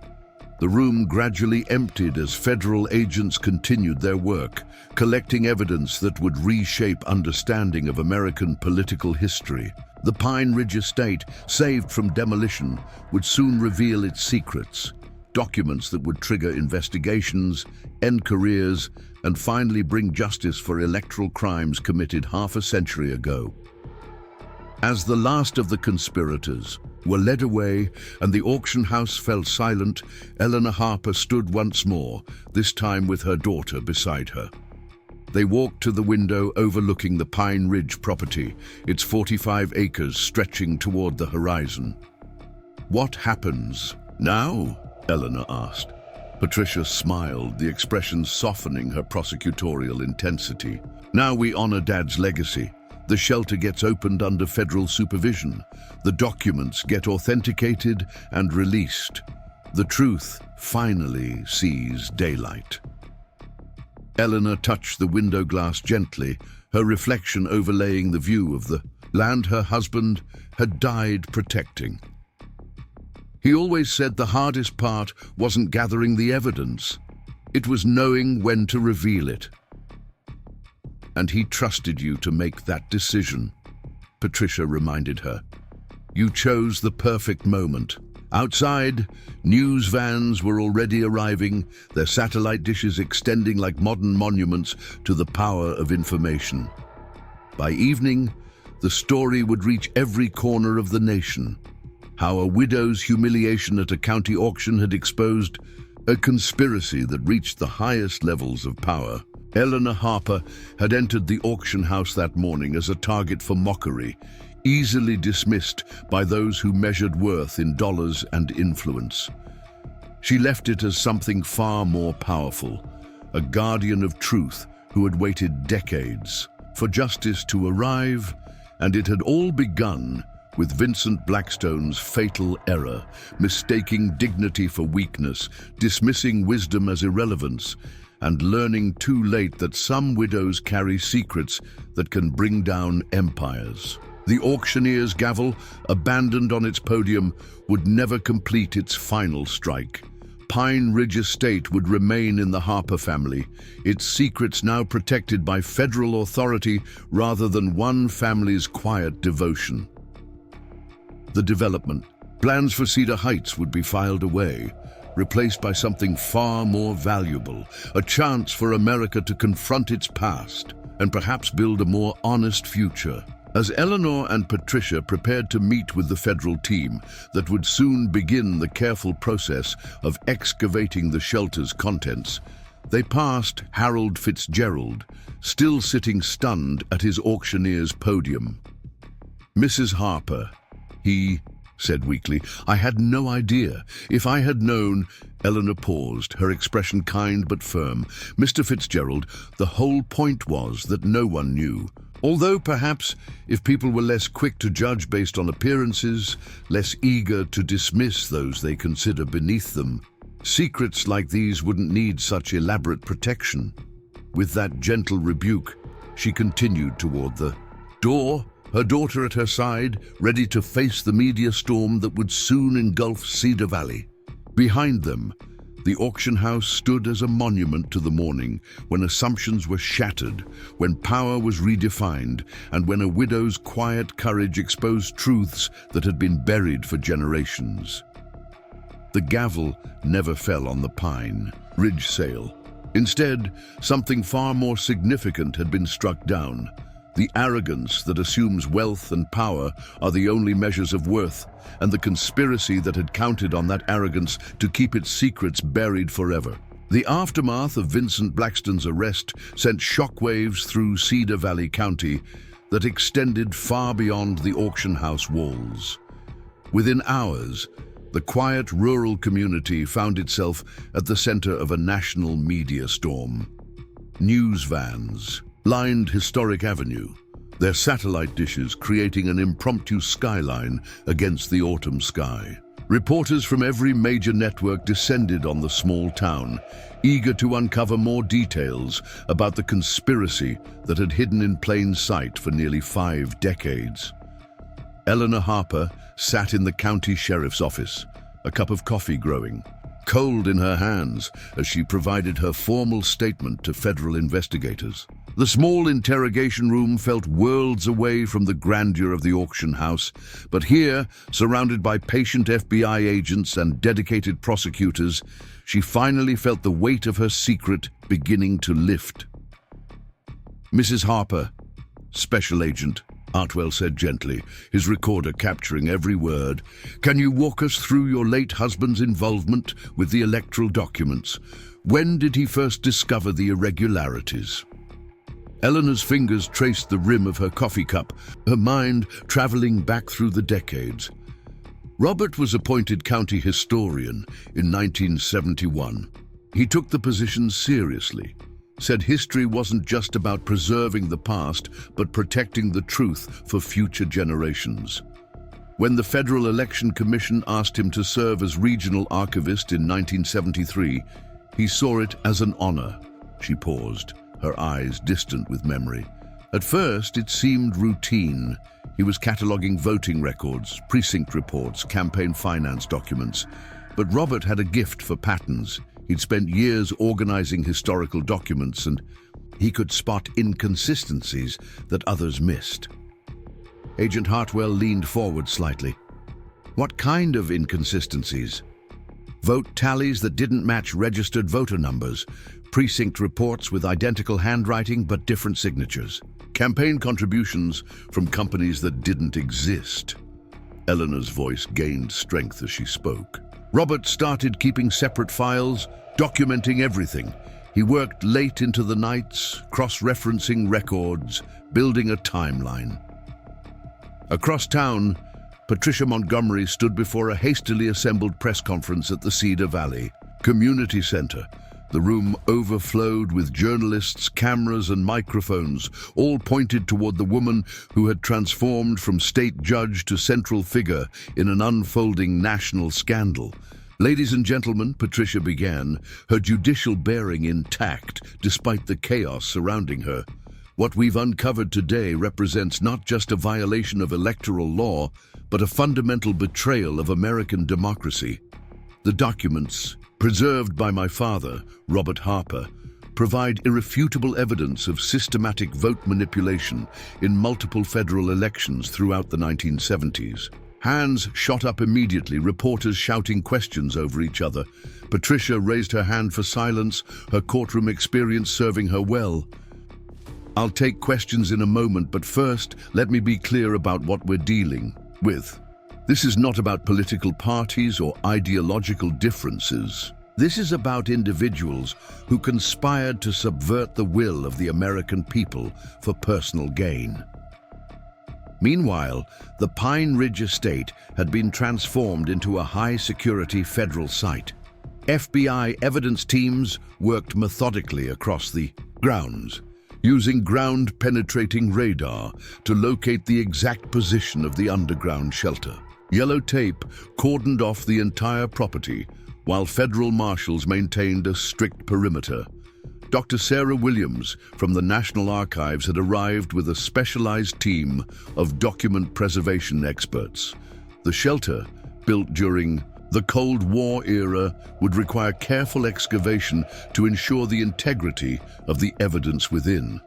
The room gradually emptied as federal agents continued their work, collecting evidence that would reshape understanding of American political history. The Pine Ridge estate, saved from demolition, would soon reveal its secrets, documents that would trigger investigations, end careers, and finally bring justice for electoral crimes committed half a century ago. As the last of the conspirators were led away and the auction house fell silent, Eleanor Harper stood once more, this time with her daughter beside her. They walked to the window overlooking the Pine Ridge property, its 45 acres stretching toward the horizon. "What happens now?" Eleanor asked. Patricia smiled, the expression softening her prosecutorial intensity. "Now we honor Dad's legacy. The shelter gets opened under federal supervision. The documents get authenticated and released. The truth finally sees daylight." Eleanor touched the window glass gently, her reflection overlaying the view of the land her husband had died protecting. He always said the hardest part wasn't gathering the evidence. It was knowing when to reveal it. "And he trusted you to make that decision," Patricia reminded her. "You chose the perfect moment." Outside, news vans were already arriving, their satellite dishes extending like modern monuments to the power of information. By evening, the story would reach every corner of the nation. How a widow's humiliation at a county auction had exposed a conspiracy that reached the highest levels of power. Eleanor Harper had entered the auction house that morning as a target for mockery, easily dismissed by those who measured worth in dollars and influence. She left it as something far more powerful, a guardian of truth who had waited decades for justice to arrive, and it had all begun with Vincent Blackstone's fatal error, mistaking dignity for weakness, dismissing wisdom as irrelevance, and learning too late that some widows carry secrets that can bring down empires. The auctioneer's gavel, abandoned on its podium, would never complete its final strike. Pine Ridge Estate would remain in the Harper family, its secrets now protected by federal authority rather than one family's quiet devotion. The development, plans for Cedar Heights would be filed away, replaced by something far more valuable, a chance for America to confront its past and perhaps build a more honest future. As Eleanor and Patricia prepared to meet with the federal team that would soon begin the careful process of excavating the shelter's contents, they passed Harold Fitzgerald, still sitting stunned at his auctioneer's podium. "Mrs. Harper," he said weakly, "I had no idea. If I had known—" Eleanor paused, her expression kind but firm. "Mr. Fitzgerald, the whole point was that no one knew. Although perhaps if people were less quick to judge based on appearances, less eager to dismiss those they consider beneath them, secrets like these wouldn't need such elaborate protection." With that gentle rebuke, she continued toward the door, her daughter at her side, ready to face the media storm that would soon engulf Cedar Valley. Behind them, the auction house stood as a monument to the morning when assumptions were shattered, when power was redefined, and when a widow's quiet courage exposed truths that had been buried for generations. The gavel never fell on the Pine Ridge sale. Instead, something far more significant had been struck down. The arrogance that assumes wealth and power are the only measures of worth, and the conspiracy that had counted on that arrogance to keep its secrets buried forever. The aftermath of Vincent Blackstone's arrest sent shockwaves through Cedar Valley County that extended far beyond the auction house walls. Within hours, the quiet rural community found itself at the center of a national media storm. News vans lined Historic Avenue, their satellite dishes creating an impromptu skyline against the autumn sky. Reporters from every major network descended on the small town, eager to uncover more details about the conspiracy that had hidden in plain sight for nearly 5 decades. Eleanor Harper sat in the county sheriff's office, a cup of coffee growing, cold in her hands as she provided her formal statement to federal investigators. The small interrogation room felt worlds away from the grandeur of the auction house, but here, surrounded by patient FBI agents and dedicated prosecutors, she finally felt the weight of her secret beginning to lift. "Mrs. Harper, Special Agent," Artwell said gently, his recorder capturing every word, "can you walk us through your late husband's involvement with the electoral documents? When did he first discover the irregularities?" Eleanor's fingers traced the rim of her coffee cup, her mind traveling back through the decades. Robert was appointed county historian in 1971. He took the position seriously, said history wasn't just about preserving the past, but protecting the truth for future generations. When the Federal Election Commission asked him to serve as regional archivist in 1973, he saw it as an honor. She paused, her eyes distant with memory. At first, it seemed routine. He was cataloging voting records, precinct reports, campaign finance documents. But Robert had a gift for patterns. He'd spent years organizing historical documents, and he could spot inconsistencies that others missed. Agent Hartwell leaned forward slightly. "What kind of inconsistencies?" "Vote tallies that didn't match registered voter numbers, precinct reports with identical handwriting but different signatures, campaign contributions from companies that didn't exist." Eleanor's voice gained strength as she spoke. Robert started keeping separate files, documenting everything. He worked late into the nights, cross-referencing records, building a timeline. Across town, Patricia Montgomery stood before a hastily assembled press conference at the Cedar Valley Community Center. The room overflowed with journalists, cameras, and microphones, all pointed toward the woman who had transformed from state judge to central figure in an unfolding national scandal. "Ladies and gentlemen," Patricia began, her judicial bearing intact despite the chaos surrounding her. "What we've uncovered today represents not just a violation of electoral law, but a fundamental betrayal of American democracy. The documents, preserved by my father, Robert Harper, provide irrefutable evidence of systematic vote manipulation in multiple federal elections throughout the 1970s. Hands shot up immediately, reporters shouting questions over each other. Patricia raised her hand for silence, her courtroom experience serving her well. "I'll take questions in a moment, but first, let me be clear about what we're dealing with. This is not about political parties or ideological differences. This is about individuals who conspired to subvert the will of the American people for personal gain." Meanwhile, the Pine Ridge estate had been transformed into a high-security federal site. FBI evidence teams worked methodically across the grounds, using ground-penetrating radar to locate the exact position of the underground shelter. Yellow tape cordoned off the entire property, while federal marshals maintained a strict perimeter. Dr. Sarah Williams from the National Archives had arrived with a specialized team of document preservation experts. The shelter, built during the Cold War era, would require careful excavation to ensure the integrity of the evidence within.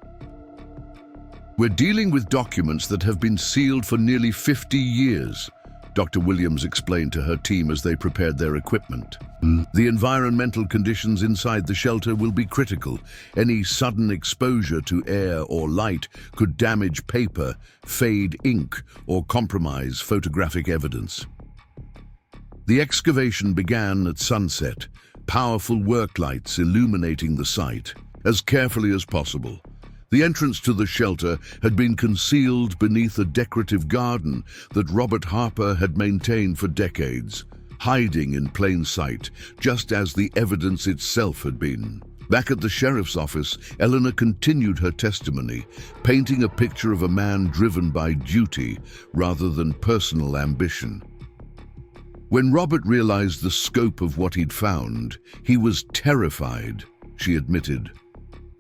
"We're dealing with documents that have been sealed for nearly 50 years, Dr. Williams explained to her team as they prepared their equipment. "The environmental conditions inside the shelter will be critical. Any sudden exposure to air or light could damage paper, fade ink, or compromise photographic evidence." The excavation began at sunset, powerful work lights illuminating the site. As carefully as possible, the entrance to the shelter had been concealed beneath a decorative garden that Robert Harper had maintained for decades, hiding in plain sight, just as the evidence itself had been. Back at the sheriff's office, Eleanor continued her testimony, painting a picture of a man driven by duty rather than personal ambition. When Robert realized the scope of what he'd found, he was terrified, she admitted.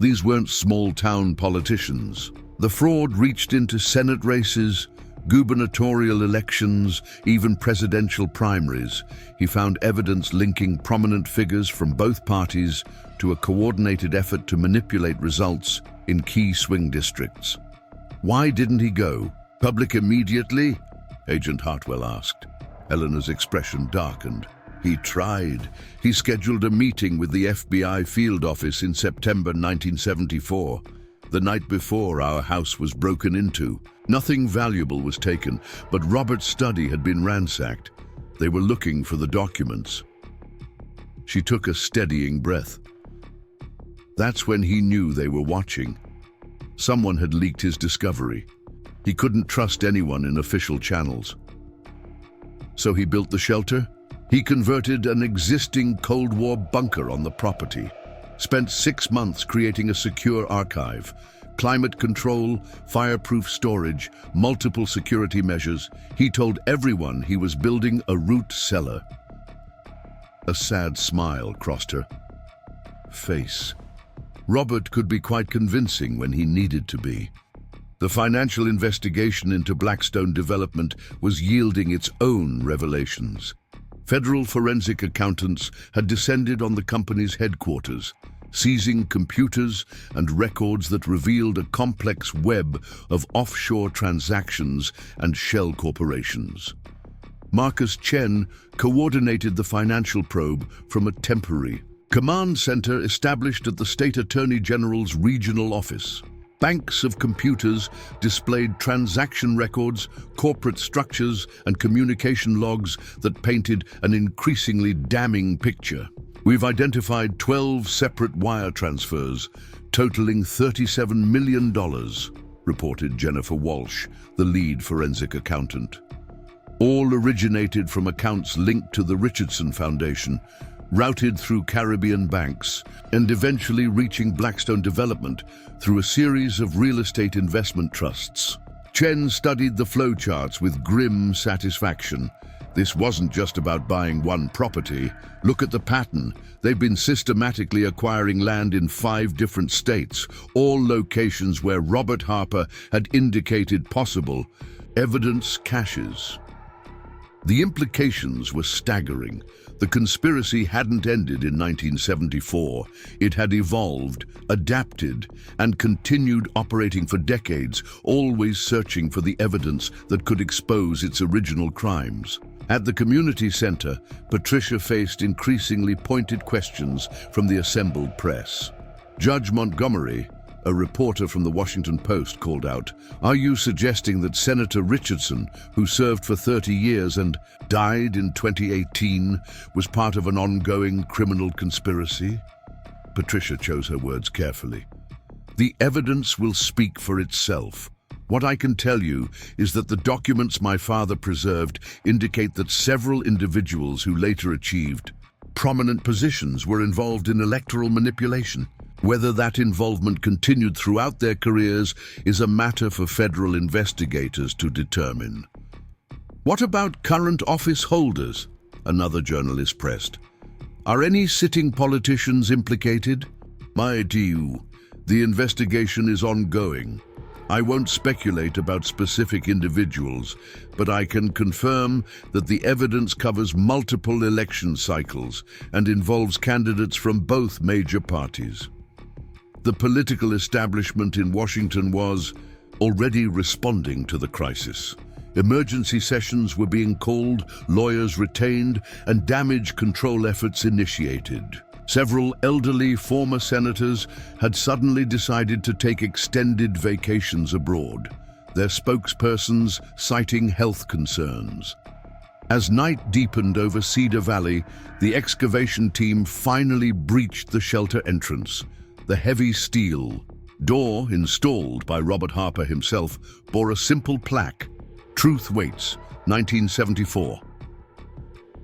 These weren't small-town politicians. The fraud reached into Senate races, gubernatorial elections, even presidential primaries. He found evidence linking prominent figures from both parties to a coordinated effort to manipulate results in key swing districts. Why didn't he go? Public immediately? Agent Hartwell asked. Eleanor's expression darkened. He tried. He scheduled a meeting with the FBI field office in September 1974. The night before, our house was broken into. Nothing valuable was taken, but Robert's study had been ransacked. They were looking for the documents. She took a steadying breath. That's when he knew they were watching. Someone had leaked his discovery. He couldn't trust anyone in official channels. So he built the shelter. He converted an existing Cold War bunker on the property. Spent 6 months creating a secure archive. Climate control, fireproof storage, multiple security measures. He told everyone he was building a root cellar. A sad smile crossed her face. Robert could be quite convincing when he needed to be. The financial investigation into Blackstone development was yielding its own revelations. Federal forensic accountants had descended on the company's headquarters, seizing computers and records that revealed a complex web of offshore transactions and shell corporations. Marcus Chen coordinated the financial probe from a temporary command center established at the State Attorney General's regional office. Banks of computers displayed transaction records, corporate structures, and communication logs that painted an increasingly damning picture. We've identified 12 separate wire transfers, totaling $37 million, reported Jennifer Walsh, the lead forensic accountant. All originated from accounts linked to the Richardson Foundation, routed through Caribbean banks, and eventually reaching Blackstone Development through a series of real estate investment trusts. Chen studied the flowcharts with grim satisfaction. This wasn't just about buying one property. Look at the pattern. They've been systematically acquiring land in 5 different states, all locations where Robert Harper had indicated possible evidence caches. The implications were staggering. The conspiracy hadn't ended in 1974. It had evolved, adapted, and continued operating for decades, always searching for the evidence that could expose its original crimes. At the community center, Patricia faced increasingly pointed questions from the assembled press. Judge Montgomery, a reporter from the Washington Post, called out, "Are you suggesting that Senator Richardson, who served for 30 years and died in 2018, was part of an ongoing criminal conspiracy?" Patricia chose her words carefully. "The evidence will speak for itself. What I can tell you is that the documents my father preserved indicate that several individuals who later achieved prominent positions were involved in electoral manipulation. Whether that involvement continued throughout their careers is a matter for federal investigators to determine." "What about current office holders?" another journalist pressed. "Are any sitting politicians implicated?" "My dear, the investigation is ongoing. I won't speculate about specific individuals, but I can confirm that the evidence covers multiple election cycles and involves candidates from both major parties." The political establishment in Washington was already responding to the crisis. Emergency sessions were being called, lawyers retained, and damage control efforts initiated. Several elderly former senators had suddenly decided to take extended vacations abroad, their spokespersons citing health concerns. As night deepened over Cedar Valley, the excavation team finally breached the shelter entrance. The heavy steel door, installed by Robert Harper himself, bore a simple plaque, "Truth Waits, 1974.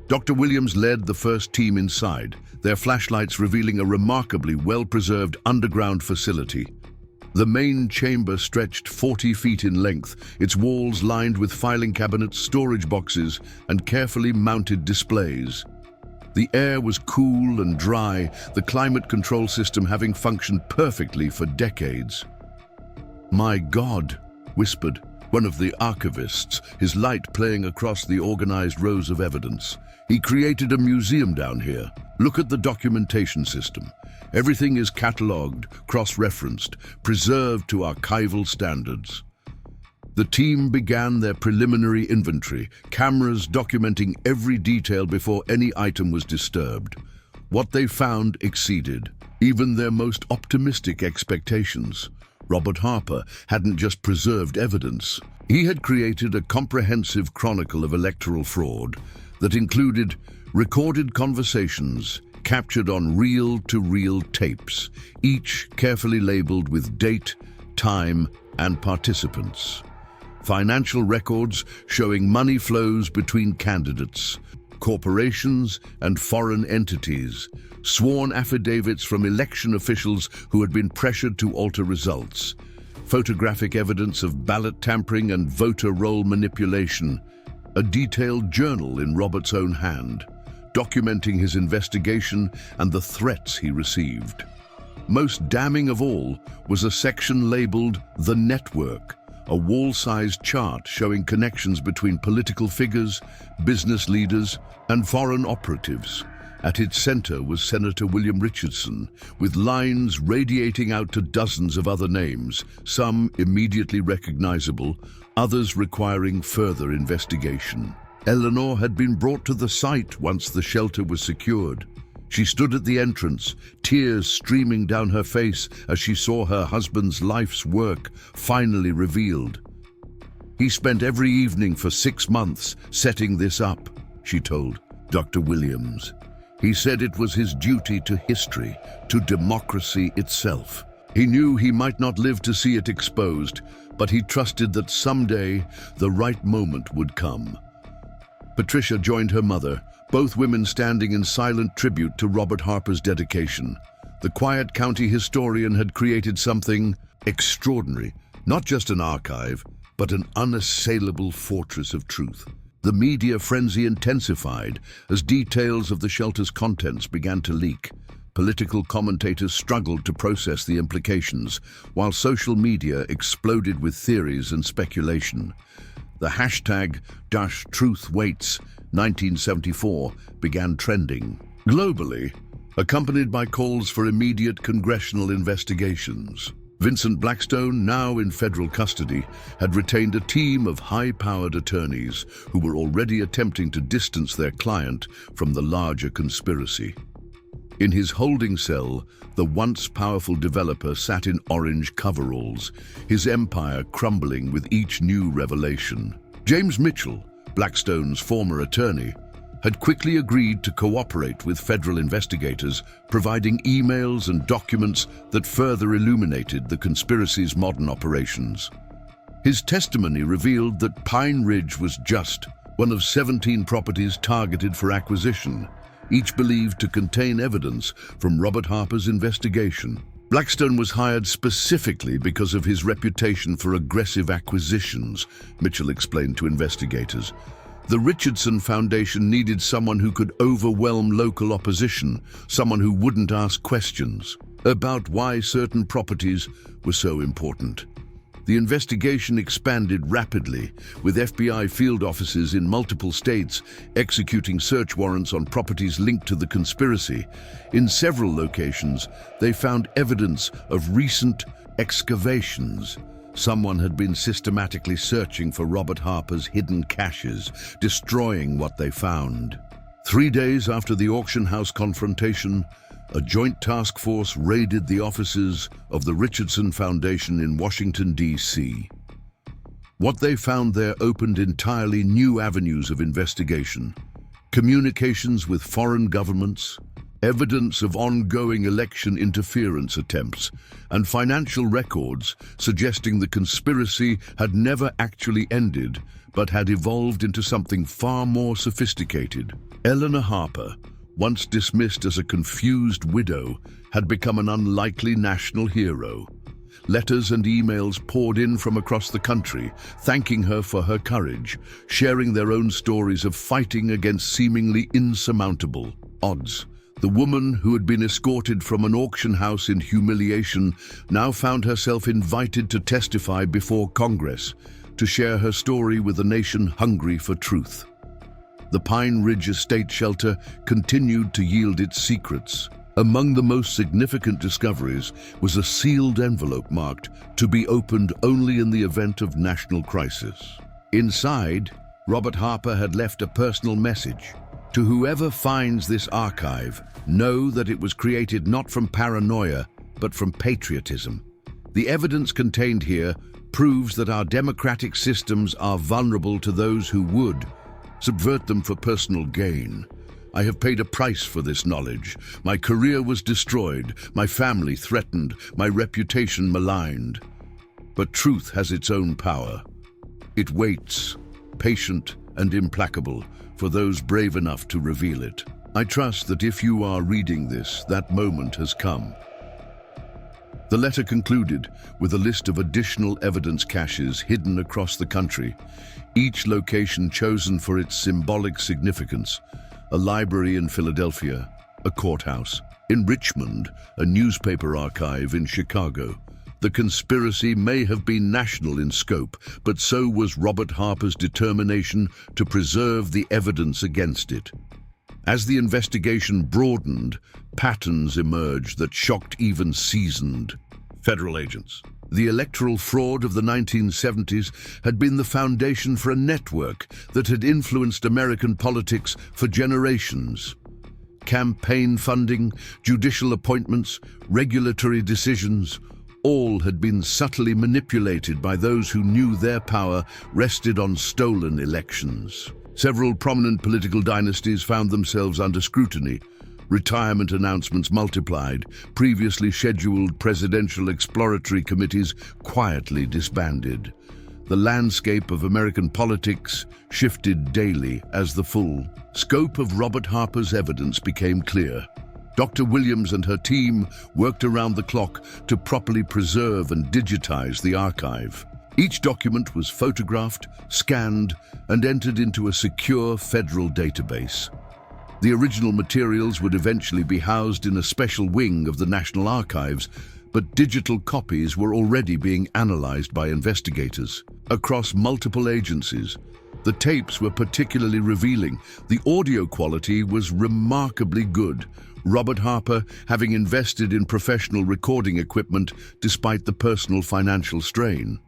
Dr. Williams led the first team inside, their flashlights revealing a remarkably well-preserved underground facility. The main chamber stretched 40 feet in length, its walls lined with filing cabinets, storage boxes, and carefully mounted displays. The air was cool and dry, the climate control system having functioned perfectly for decades. "My God," whispered one of the archivists, his light playing across the organized rows of evidence. He created a museum down here. Look at the documentation system. Everything is catalogued, cross-referenced, preserved to archival standards. The team began their preliminary inventory, cameras documenting every detail before any item was disturbed. What they found exceeded even their most optimistic expectations. Robert Harper hadn't just preserved evidence. He had created a comprehensive chronicle of electoral fraud that included recorded conversations captured on reel-to-reel tapes, each carefully labeled with date, time, and participants. Financial records showing money flows between candidates, corporations, and foreign entities, sworn affidavits from election officials who had been pressured to alter results, photographic evidence of ballot tampering and voter roll manipulation, a detailed journal in Robert's own hand, documenting his investigation and the threats he received. Most damning of all was a section labeled The Network, a wall-sized chart showing connections between political figures, business leaders, and foreign operatives. At its center was Senator William Richardson, with lines radiating out to dozens of other names, some immediately recognizable, others requiring further investigation. Eleanor had been brought to the site once the shelter was secured. She stood at the entrance, tears streaming down her face as she saw her husband's life's work finally revealed. "He spent every evening for 6 months setting this up," she told Dr. Williams. "He said it was his duty to history, to democracy itself. He knew he might not live to see it exposed, but he trusted that someday the right moment would come." Patricia joined her mother, both women standing in silent tribute to Robert Harper's dedication. The quiet county historian had created something extraordinary, not just an archive, but an unassailable fortress of truth. The media frenzy intensified as details of the shelter's contents began to leak. Political commentators struggled to process the implications, while social media exploded with theories and speculation. The hashtag #TruthWaits 1974 began trending globally, accompanied by calls for immediate congressional investigations. Vincent Blackstone, now in federal custody, had retained a team of high-powered attorneys who were already attempting to distance their client from the larger conspiracy. In his holding cell, the once powerful developer sat in orange coveralls, his empire crumbling with each new revelation. James Mitchell, Blackstone's former attorney, had quickly agreed to cooperate with federal investigators, providing emails and documents that further illuminated the conspiracy's modern operations. His testimony revealed that Pine Ridge was just one of 17 properties targeted for acquisition, each believed to contain evidence from Robert Harper's investigation. Blackstone was hired specifically because of his reputation for aggressive acquisitions, Mitchell explained to investigators. The Richardson Foundation needed someone who could overwhelm local opposition, someone who wouldn't ask questions about why certain properties were so important. The investigation expanded rapidly, with FBI field offices in multiple states executing search warrants on properties linked to the conspiracy. In several locations, they found evidence of recent excavations. Someone had been systematically searching for Robert Harper's hidden caches, destroying what they found. 3 days after the auction house confrontation, a joint task force raided the offices of the Richardson Foundation in Washington, D.C. What they found there opened entirely new avenues of investigation: communications with foreign governments, evidence of ongoing election interference attempts, and financial records suggesting the conspiracy had never actually ended, but had evolved into something far more sophisticated. Eleanor Harper, once dismissed as a confused widow, had become an unlikely national hero. Letters and emails poured in from across the country, thanking her for her courage, sharing their own stories of fighting against seemingly insurmountable odds. The woman who had been escorted from an auction house in humiliation now found herself invited to testify before Congress, to share her story with a nation hungry for truth. The Pine Ridge Estate Shelter continued to yield its secrets. Among the most significant discoveries was a sealed envelope marked to be opened only in the event of national crisis. Inside, Robert Harper had left a personal message. To whoever finds this archive, know that it was created not from paranoia, but from patriotism. The evidence contained here proves that our democratic systems are vulnerable to those who would subvert them for personal gain. I have paid a price for this knowledge. My career was destroyed, my family threatened, my reputation maligned. But truth has its own power. It waits, patient and implacable, for those brave enough to reveal it. I trust that if you are reading this, that moment has come. The letter concluded with a list of additional evidence caches hidden across the country, each location chosen for its symbolic significance. A library in Philadelphia, a courthouse. In Richmond, a newspaper archive in Chicago. The conspiracy may have been national in scope, but so was Robert Harper's determination to preserve the evidence against it. As the investigation broadened, patterns emerged that shocked even seasoned federal agents. The electoral fraud of the 1970s had been the foundation for a network that had influenced American politics for generations. Campaign funding, judicial appointments, regulatory decisions, all had been subtly manipulated by those who knew their power rested on stolen elections. Several prominent political dynasties found themselves under scrutiny. Retirement announcements multiplied. Previously scheduled presidential exploratory committees quietly disbanded. The landscape of American politics shifted daily as the full scope of Robert Harper's evidence became clear. Dr. Williams and her team worked around the clock to properly preserve and digitize the archive. Each document was photographed, scanned, and entered into a secure federal database. The original materials would eventually be housed in a special wing of the National Archives, but digital copies were already being analyzed by investigators. Across multiple agencies, the tapes were particularly revealing. The audio quality was remarkably good, Robert Harper having invested in professional recording equipment despite the personal financial strain.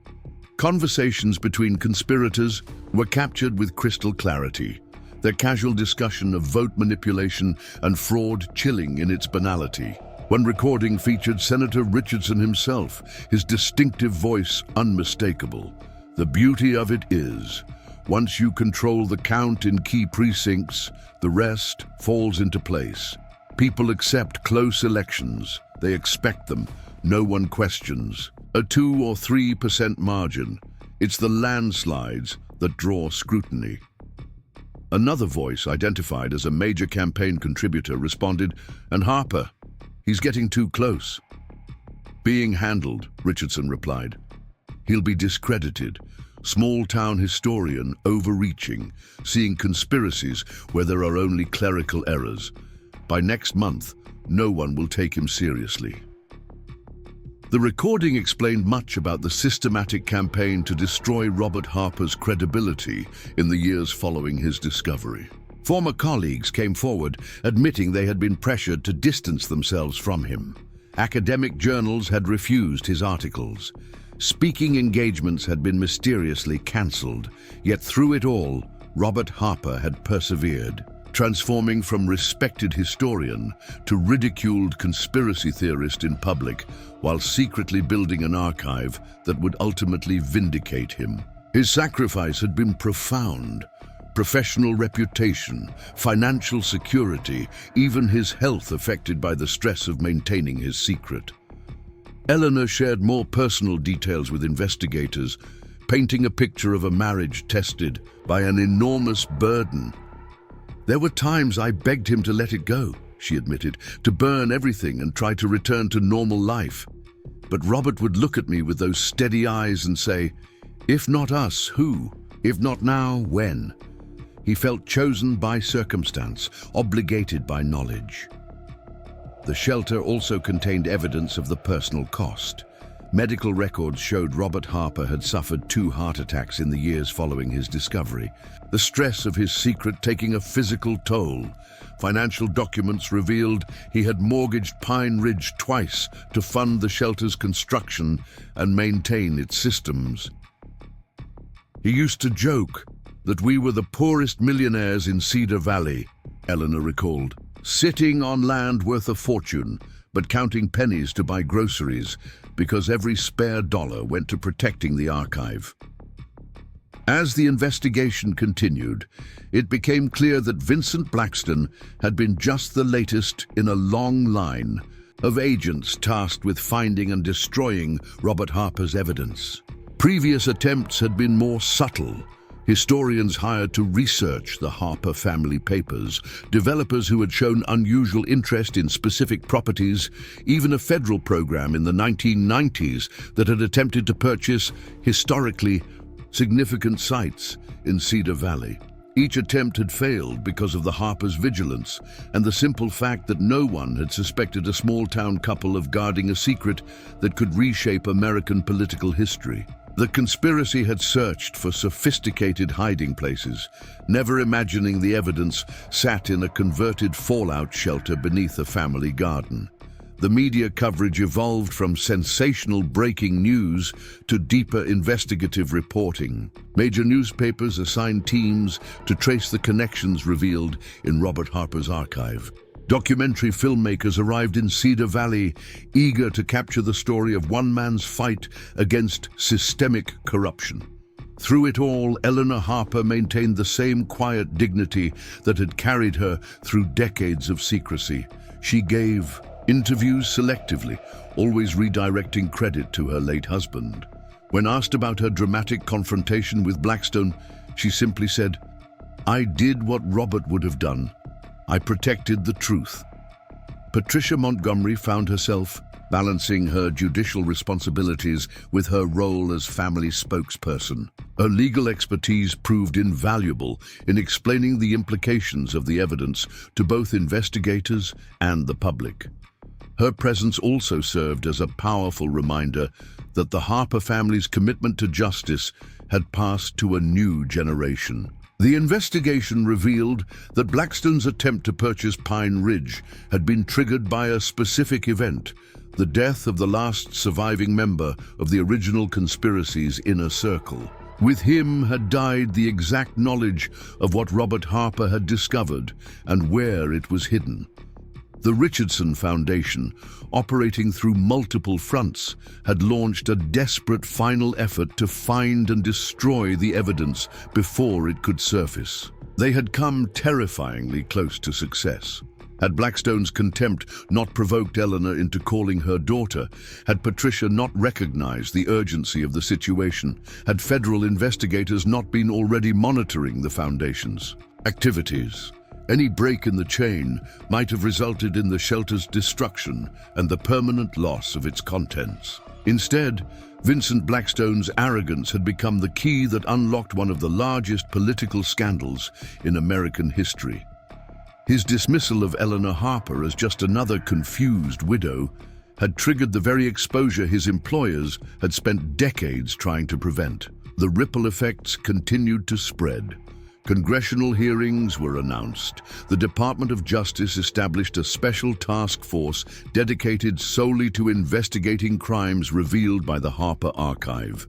Conversations between conspirators were captured with crystal clarity, their casual discussion of vote manipulation and fraud chilling in its banality. One recording featured Senator Richardson himself, his distinctive voice unmistakable. The beauty of it is, once you control the count in key precincts, the rest falls into place. People accept close elections. They expect them. No one questions. A 2 or 3% margin. It's the landslides that draw scrutiny. Another voice, identified as a major campaign contributor, responded, "And Harper, he's getting too close." "Being handled," Richardson replied. "He'll be discredited. Small-town historian, overreaching, seeing conspiracies where there are only clerical errors. By next month, no one will take him seriously." The recording explained much about the systematic campaign to destroy Robert Harper's credibility in the years following his discovery. Former colleagues came forward, admitting they had been pressured to distance themselves from him. Academic journals had refused his articles. Speaking engagements had been mysteriously cancelled, yet through it all, Robert Harper had persevered, transforming from respected historian to ridiculed conspiracy theorist in public, while secretly building an archive that would ultimately vindicate him. His sacrifice had been profound. Professional reputation, financial security, even his health affected by the stress of maintaining his secret. Eleanor shared more personal details with investigators, painting a picture of a marriage tested by an enormous burden. "There were times I begged him to let it go," she admitted, "to burn everything and try to return to normal life. But Robert would look at me with those steady eyes and say, 'If not us, who? If not now, when?' He felt chosen by circumstance, obligated by knowledge." The shelter also contained evidence of the personal cost. Medical records showed Robert Harper had suffered 2 heart attacks in the years following his discovery, the stress of his secret taking a physical toll. Financial documents revealed he had mortgaged Pine Ridge twice to fund the shelter's construction and maintain its systems. He used to joke that we were the poorest millionaires in Cedar Valley, Eleanor recalled, sitting on land worth a fortune, but counting pennies to buy groceries because every spare dollar went to protecting the archive. As the investigation continued, it became clear that Vincent Blackstone had been just the latest in a long line of agents tasked with finding and destroying Robert Harper's evidence. Previous attempts had been more subtle. Historians hired to research the Harper family papers, developers who had shown unusual interest in specific properties, even a federal program in the 1990s that had attempted to purchase historically significant sites in Cedar Valley. Each attempt had failed because of the Harpers' vigilance and the simple fact that no one had suspected a small-town couple of guarding a secret that could reshape American political history. The conspiracy had searched for sophisticated hiding places, never imagining the evidence sat in a converted fallout shelter beneath a family garden. The media coverage evolved from sensational breaking news to deeper investigative reporting. Major newspapers assigned teams to trace the connections revealed in Robert Harper's archive. Documentary filmmakers arrived in Cedar Valley, eager to capture the story of one man's fight against systemic corruption. Through it all, Eleanor Harper maintained the same quiet dignity that had carried her through decades of secrecy. She gave interviews selectively, always redirecting credit to her late husband. When asked about her dramatic confrontation with Blackstone, she simply said, "I did what Robert would have done. I protected the truth." Patricia Montgomery found herself balancing her judicial responsibilities with her role as family spokesperson. Her legal expertise proved invaluable in explaining the implications of the evidence to both investigators and the public. Her presence also served as a powerful reminder that the Harper family's commitment to justice had passed to a new generation. The investigation revealed that Blackstone's attempt to purchase Pine Ridge had been triggered by a specific event, the death of the last surviving member of the original conspiracy's inner circle. With him had died the exact knowledge of what Robert Harper had discovered and where it was hidden. The Richardson Foundation, operating through multiple fronts, had launched a desperate final effort to find and destroy the evidence before it could surface. They had come terrifyingly close to success. Had Blackstone's contempt not provoked Eleanor into calling her daughter, had Patricia not recognized the urgency of the situation, had federal investigators not been already monitoring the Foundation's activities, any break in the chain might have resulted in the shelter's destruction and the permanent loss of its contents. Instead, Vincent Blackstone's arrogance had become the key that unlocked one of the largest political scandals in American history. His dismissal of Eleanor Harper as just another confused widow had triggered the very exposure his employers had spent decades trying to prevent. The ripple effects continued to spread. Congressional hearings were announced. The Department of Justice established a special task force dedicated solely to investigating crimes revealed by the Harper archive.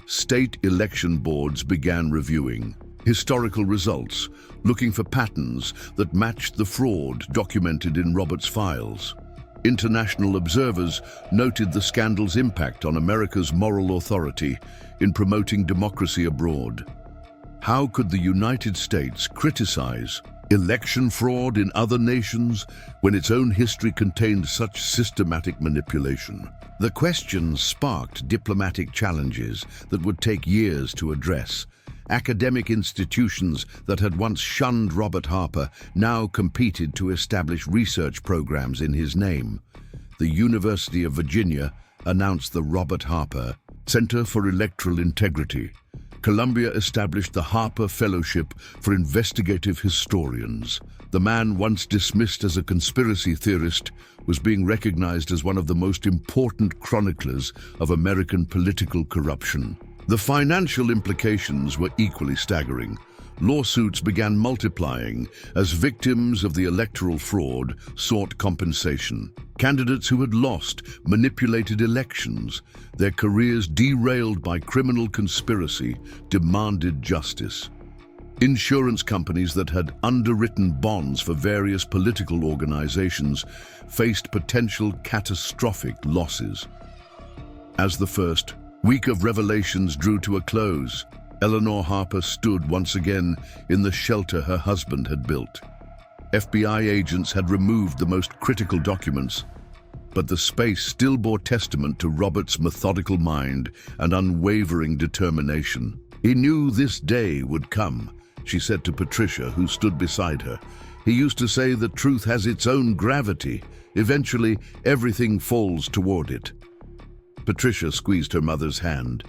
State election boards began reviewing historical results, looking for patterns that matched the fraud documented in Robert's files. International observers noted the scandal's impact on America's moral authority in promoting democracy abroad. How could the United States criticize election fraud in other nations when its own history contained such systematic manipulation? The question sparked diplomatic challenges that would take years to address. Academic institutions that had once shunned Robert Harper now competed to establish research programs in his name. The University of Virginia announced the Robert Harper Center for Electoral Integrity, Columbia established the Harper Fellowship for Investigative Historians. The man once dismissed as a conspiracy theorist was being recognized as one of the most important chroniclers of American political corruption. The financial implications were equally staggering. Lawsuits began multiplying as victims of the electoral fraud sought compensation. Candidates who had lost manipulated elections, their careers derailed by criminal conspiracy, demanded justice. Insurance companies that had underwritten bonds for various political organizations faced potential catastrophic losses. As the first week of revelations drew to a close, Eleanor Harper stood once again in the shelter her husband had built. FBI agents had removed the most critical documents, but the space still bore testament to Robert's methodical mind and unwavering determination. He knew this day would come, she said to Patricia, who stood beside her. He used to say that truth has its own gravity. Eventually, everything falls toward it. Patricia squeezed her mother's hand.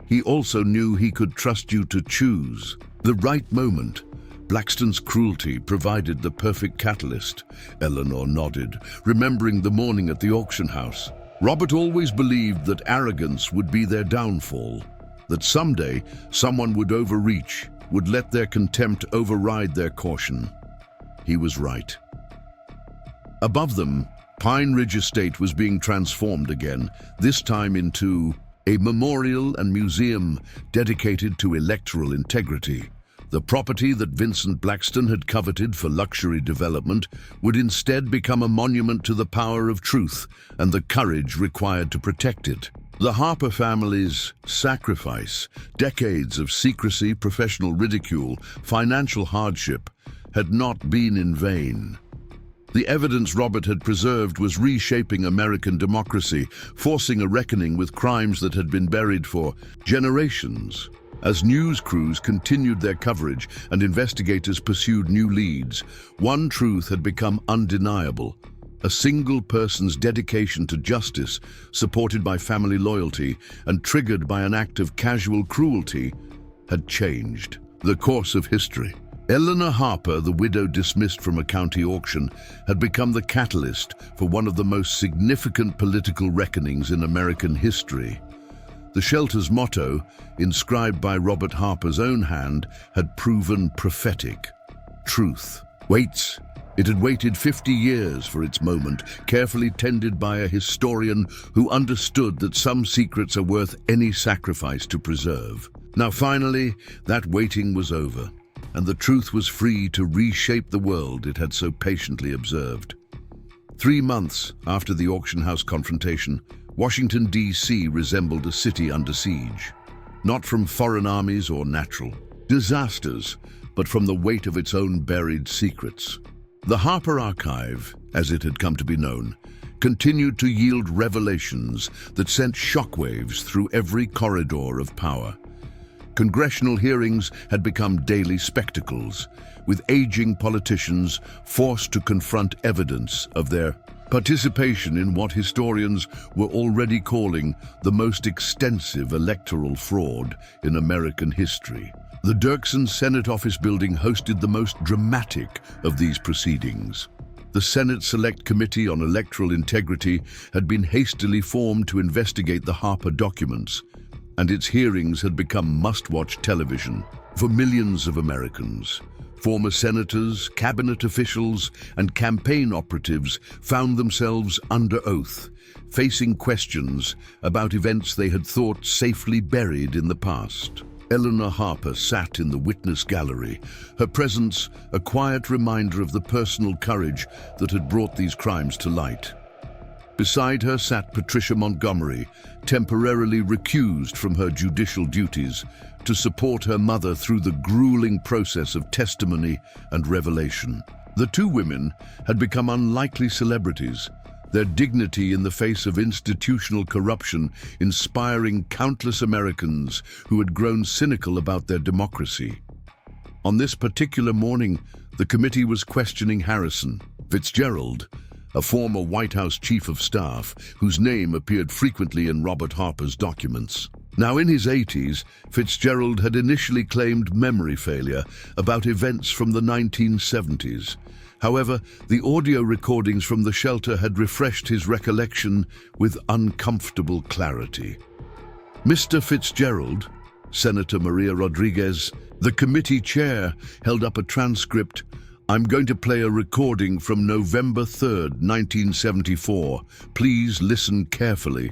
He also knew he could trust you to choose the right moment. Blackstone's cruelty provided the perfect catalyst. Eleanor nodded, remembering the morning at the auction house. Robert always believed that arrogance would be their downfall, that someday someone would overreach, would let their contempt override their caution. He was right. Above them, Pine Ridge Estate was being transformed again, this time into a memorial and museum dedicated to electoral integrity. The property that Vincent Blackstone had coveted for luxury development would instead become a monument to the power of truth and the courage required to protect it. The Harper family's sacrifice, decades of secrecy, professional ridicule, financial hardship, had not been in vain. The evidence Robert had preserved was reshaping American democracy, forcing a reckoning with crimes that had been buried for generations. As news crews continued their coverage and investigators pursued new leads, one truth had become undeniable. A single person's dedication to justice, supported by family loyalty and triggered by an act of casual cruelty, had changed the course of history. Eleanor Harper, the widow dismissed from a county auction, had become the catalyst for one of the most significant political reckonings in American history. The shelter's motto, inscribed by Robert Harper's own hand, had proven prophetic. Truth waits. It had waited 50 years for its moment, carefully tended by a historian who understood that some secrets are worth any sacrifice to preserve. Now finally, that waiting was over, and the truth was free to reshape the world it had so patiently observed. 3 months after the auction house confrontation, Washington, D.C. resembled a city under siege, not from foreign armies or natural disasters, but from the weight of its own buried secrets. The Harper Archive, as it had come to be known, continued to yield revelations that sent shockwaves through every corridor of power. Congressional hearings had become daily spectacles, with aging politicians forced to confront evidence of their participation in what historians were already calling the most extensive electoral fraud in American history. The Dirksen Senate Office Building hosted the most dramatic of these proceedings. The Senate Select Committee on Electoral Integrity had been hastily formed to investigate the Harper documents, and its hearings had become must-watch television for millions of Americans. Former senators, cabinet officials, and campaign operatives found themselves under oath, facing questions about events they had thought safely buried in the past. Eleanor Harper sat in the witness gallery, her presence a quiet reminder of the personal courage that had brought these crimes to light. Beside her sat Patricia Montgomery, temporarily recused from her judicial duties to support her mother through the grueling process of testimony and revelation. The two women had become unlikely celebrities, their dignity in the face of institutional corruption inspiring countless Americans who had grown cynical about their democracy. On this particular morning, the committee was questioning Harrison Fitzgerald, a former White House chief of staff whose name appeared frequently in Robert Harper's documents. Now in his 80s, Fitzgerald had initially claimed memory failure about events from the 1970s. However, the audio recordings from the shelter had refreshed his recollection with uncomfortable clarity. "Mr. Fitzgerald," Senator Maria Rodriguez, the committee chair, held up a transcript. "I'm going to play a recording from November 3rd, 1974. Please listen carefully."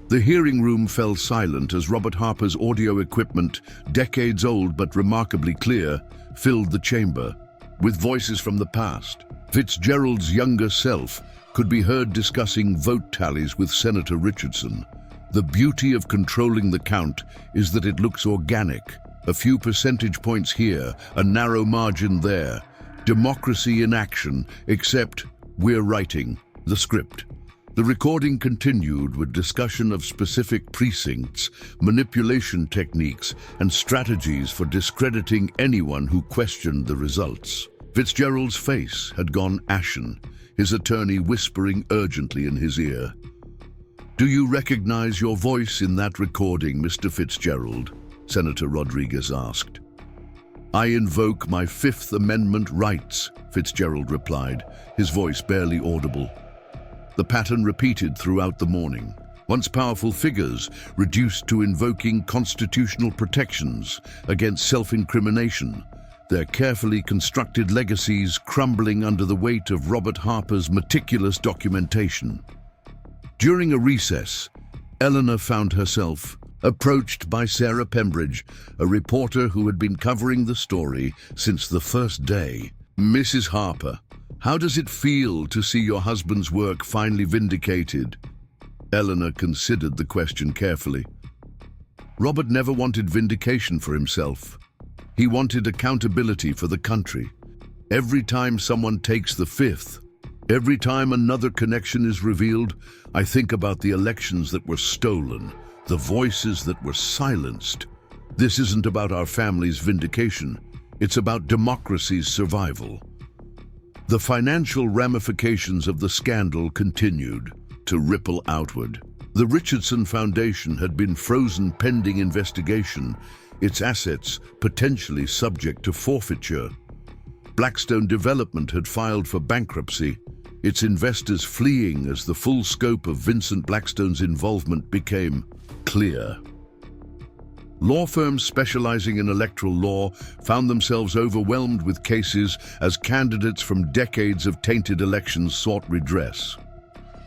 The hearing room fell silent as Robert Harper's audio equipment, decades old but remarkably clear, filled the chamber. With voices from the past, Fitzgerald's younger self could be heard discussing vote tallies with Senator Richardson. The beauty of controlling the count is that it looks organic. A few percentage points here, a narrow margin there. Democracy in action, except we're writing the script. The recording continued with discussion of specific precincts, manipulation techniques, and strategies for discrediting anyone who questioned the results. Fitzgerald's face had gone ashen, his attorney whispering urgently in his ear. "Do you recognize your voice in that recording, Mr. Fitzgerald?" Senator Rodriguez asked. "I invoke my Fifth Amendment rights," Fitzgerald replied, his voice barely audible. The pattern repeated throughout the morning. Once powerful figures reduced to invoking constitutional protections against self-incrimination, their carefully constructed legacies crumbling under the weight of Robert Harper's meticulous documentation. During a recess, Eleanor found herself approached by Sarah Pembridge, a reporter who had been covering the story since the first day. "Mrs. Harper, how does it feel to see your husband's work finally vindicated?" Eleanor considered the question carefully. Robert never wanted vindication for himself. He wanted accountability for the country. Every time someone takes the fifth, every time another connection is revealed, I think about the elections that were stolen, the voices that were silenced. This isn't about our family's vindication. It's about democracy's survival. The financial ramifications of the scandal continued to ripple outward. The Richardson Foundation had been frozen pending investigation, its assets potentially subject to forfeiture. Blackstone Development had filed for bankruptcy, its investors fleeing as the full scope of Vincent Blackstone's involvement became clear. Law firms specializing in electoral law found themselves overwhelmed with cases as candidates from decades of tainted elections sought redress.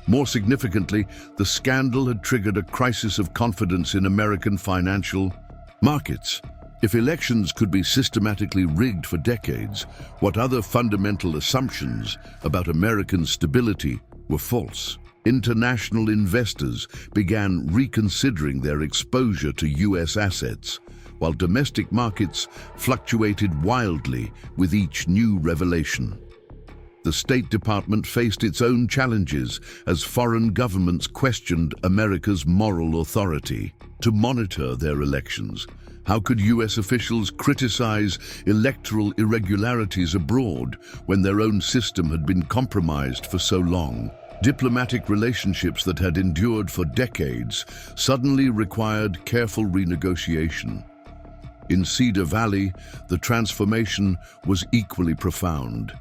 More significantly, the scandal had triggered a crisis of confidence in American financial markets. If elections could be systematically rigged for decades, what other fundamental assumptions about American stability were false? International investors began reconsidering their exposure to U.S. assets, while domestic markets fluctuated wildly with each new revelation. The State Department faced its own challenges as foreign governments questioned America's moral authority to monitor their elections. How could U.S. officials criticize electoral irregularities abroad when their own system had been compromised for so long? Diplomatic relationships that had endured for decades suddenly required careful renegotiation. In Cedar Valley, the transformation was equally profound.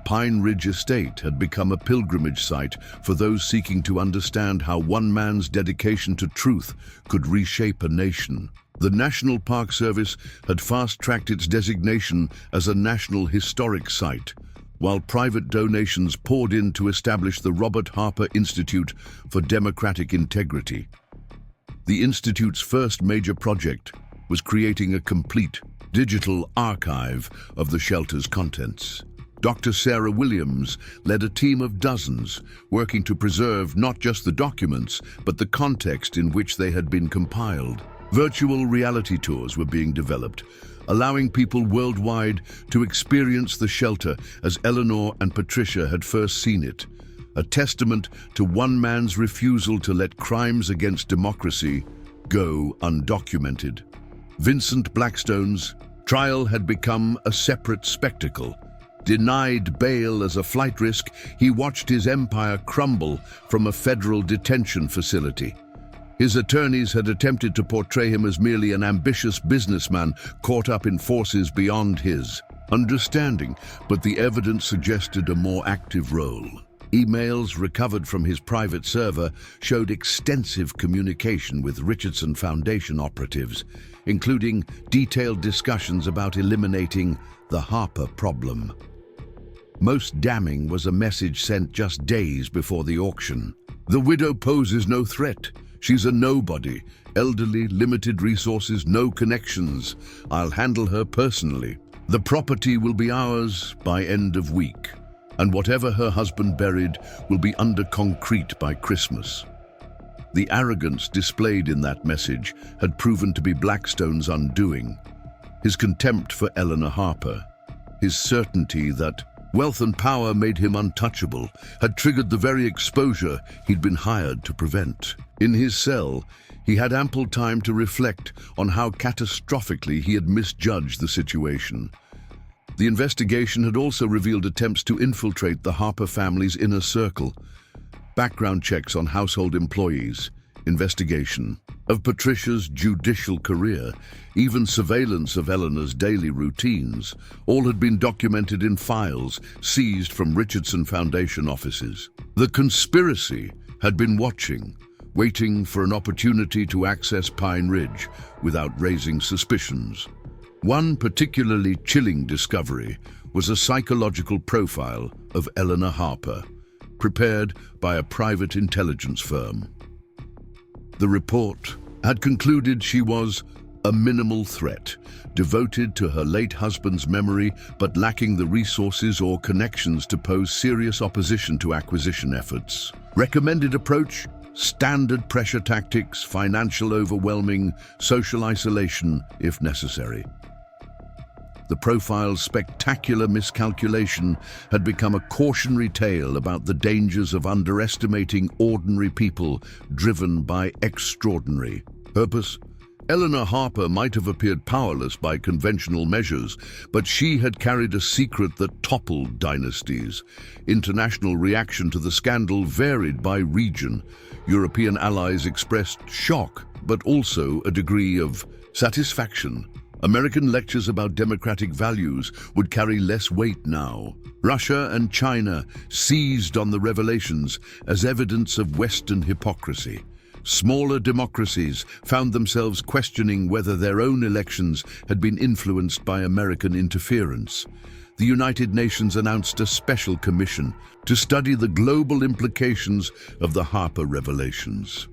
Pine Ridge Estate had become a pilgrimage site for those seeking to understand how one man's dedication to truth could reshape a nation. The National Park Service had fast-tracked its designation as a National Historic Site, while private donations poured in to establish the Robert Harper Institute for Democratic Integrity. The Institute's first major project was creating a complete digital archive of the shelter's contents. Dr. Sarah Williams led a team of dozens, working to preserve not just the documents, but the context in which they had been compiled. Virtual reality tours were being developed, allowing people worldwide to experience the shelter as Eleanor and Patricia had first seen it, a testament to one man's refusal to let crimes against democracy go undocumented. Vincent Blackstone's trial had become a separate spectacle. Denied bail as a flight risk, he watched his empire crumble from a federal detention facility. His attorneys had attempted to portray him as merely an ambitious businessman caught up in forces beyond his understanding, but the evidence suggested a more active role. Emails recovered from his private server showed extensive communication with Richardson Foundation operatives, including detailed discussions about eliminating the Harper problem. Most damning was a message sent just days before the auction. "The widow poses no threat. She's a nobody. Elderly, limited resources, no connections. I'll handle her personally. The property will be ours by end of week, and whatever her husband buried will be under concrete by Christmas." The arrogance displayed in that message had proven to be Blackstone's undoing. His contempt for Eleanor Harper, his certainty that wealth and power made him untouchable, had triggered the very exposure he'd been hired to prevent. In his cell, he had ample time to reflect on how catastrophically he had misjudged the situation. The investigation had also revealed attempts to infiltrate the Harper family's inner circle. Background checks on household employees, investigation of Patricia's judicial career, even surveillance of Eleanor's daily routines, all had been documented in files seized from Richardson Foundation offices. The conspiracy had been watching, waiting for an opportunity to access Pine Ridge without raising suspicions. One particularly chilling discovery was a psychological profile of Eleanor Harper, prepared by a private intelligence firm. The report had concluded she was a minimal threat, devoted to her late husband's memory but lacking the resources or connections to pose serious opposition to acquisition efforts. Recommended approach: standard pressure tactics, financial overwhelming, social isolation if necessary. The profile's spectacular miscalculation had become a cautionary tale about the dangers of underestimating ordinary people driven by extraordinary purpose. Eleanor Harper might have appeared powerless by conventional measures, but she had carried a secret that toppled dynasties. International reaction to the scandal varied by region. European allies expressed shock, but also a degree of satisfaction. American lectures about democratic values would carry less weight now. Russia and China seized on the revelations as evidence of Western hypocrisy. Smaller democracies found themselves questioning whether their own elections had been influenced by American interference. The United Nations announced a special commission to study the global implications of the Harper revelations.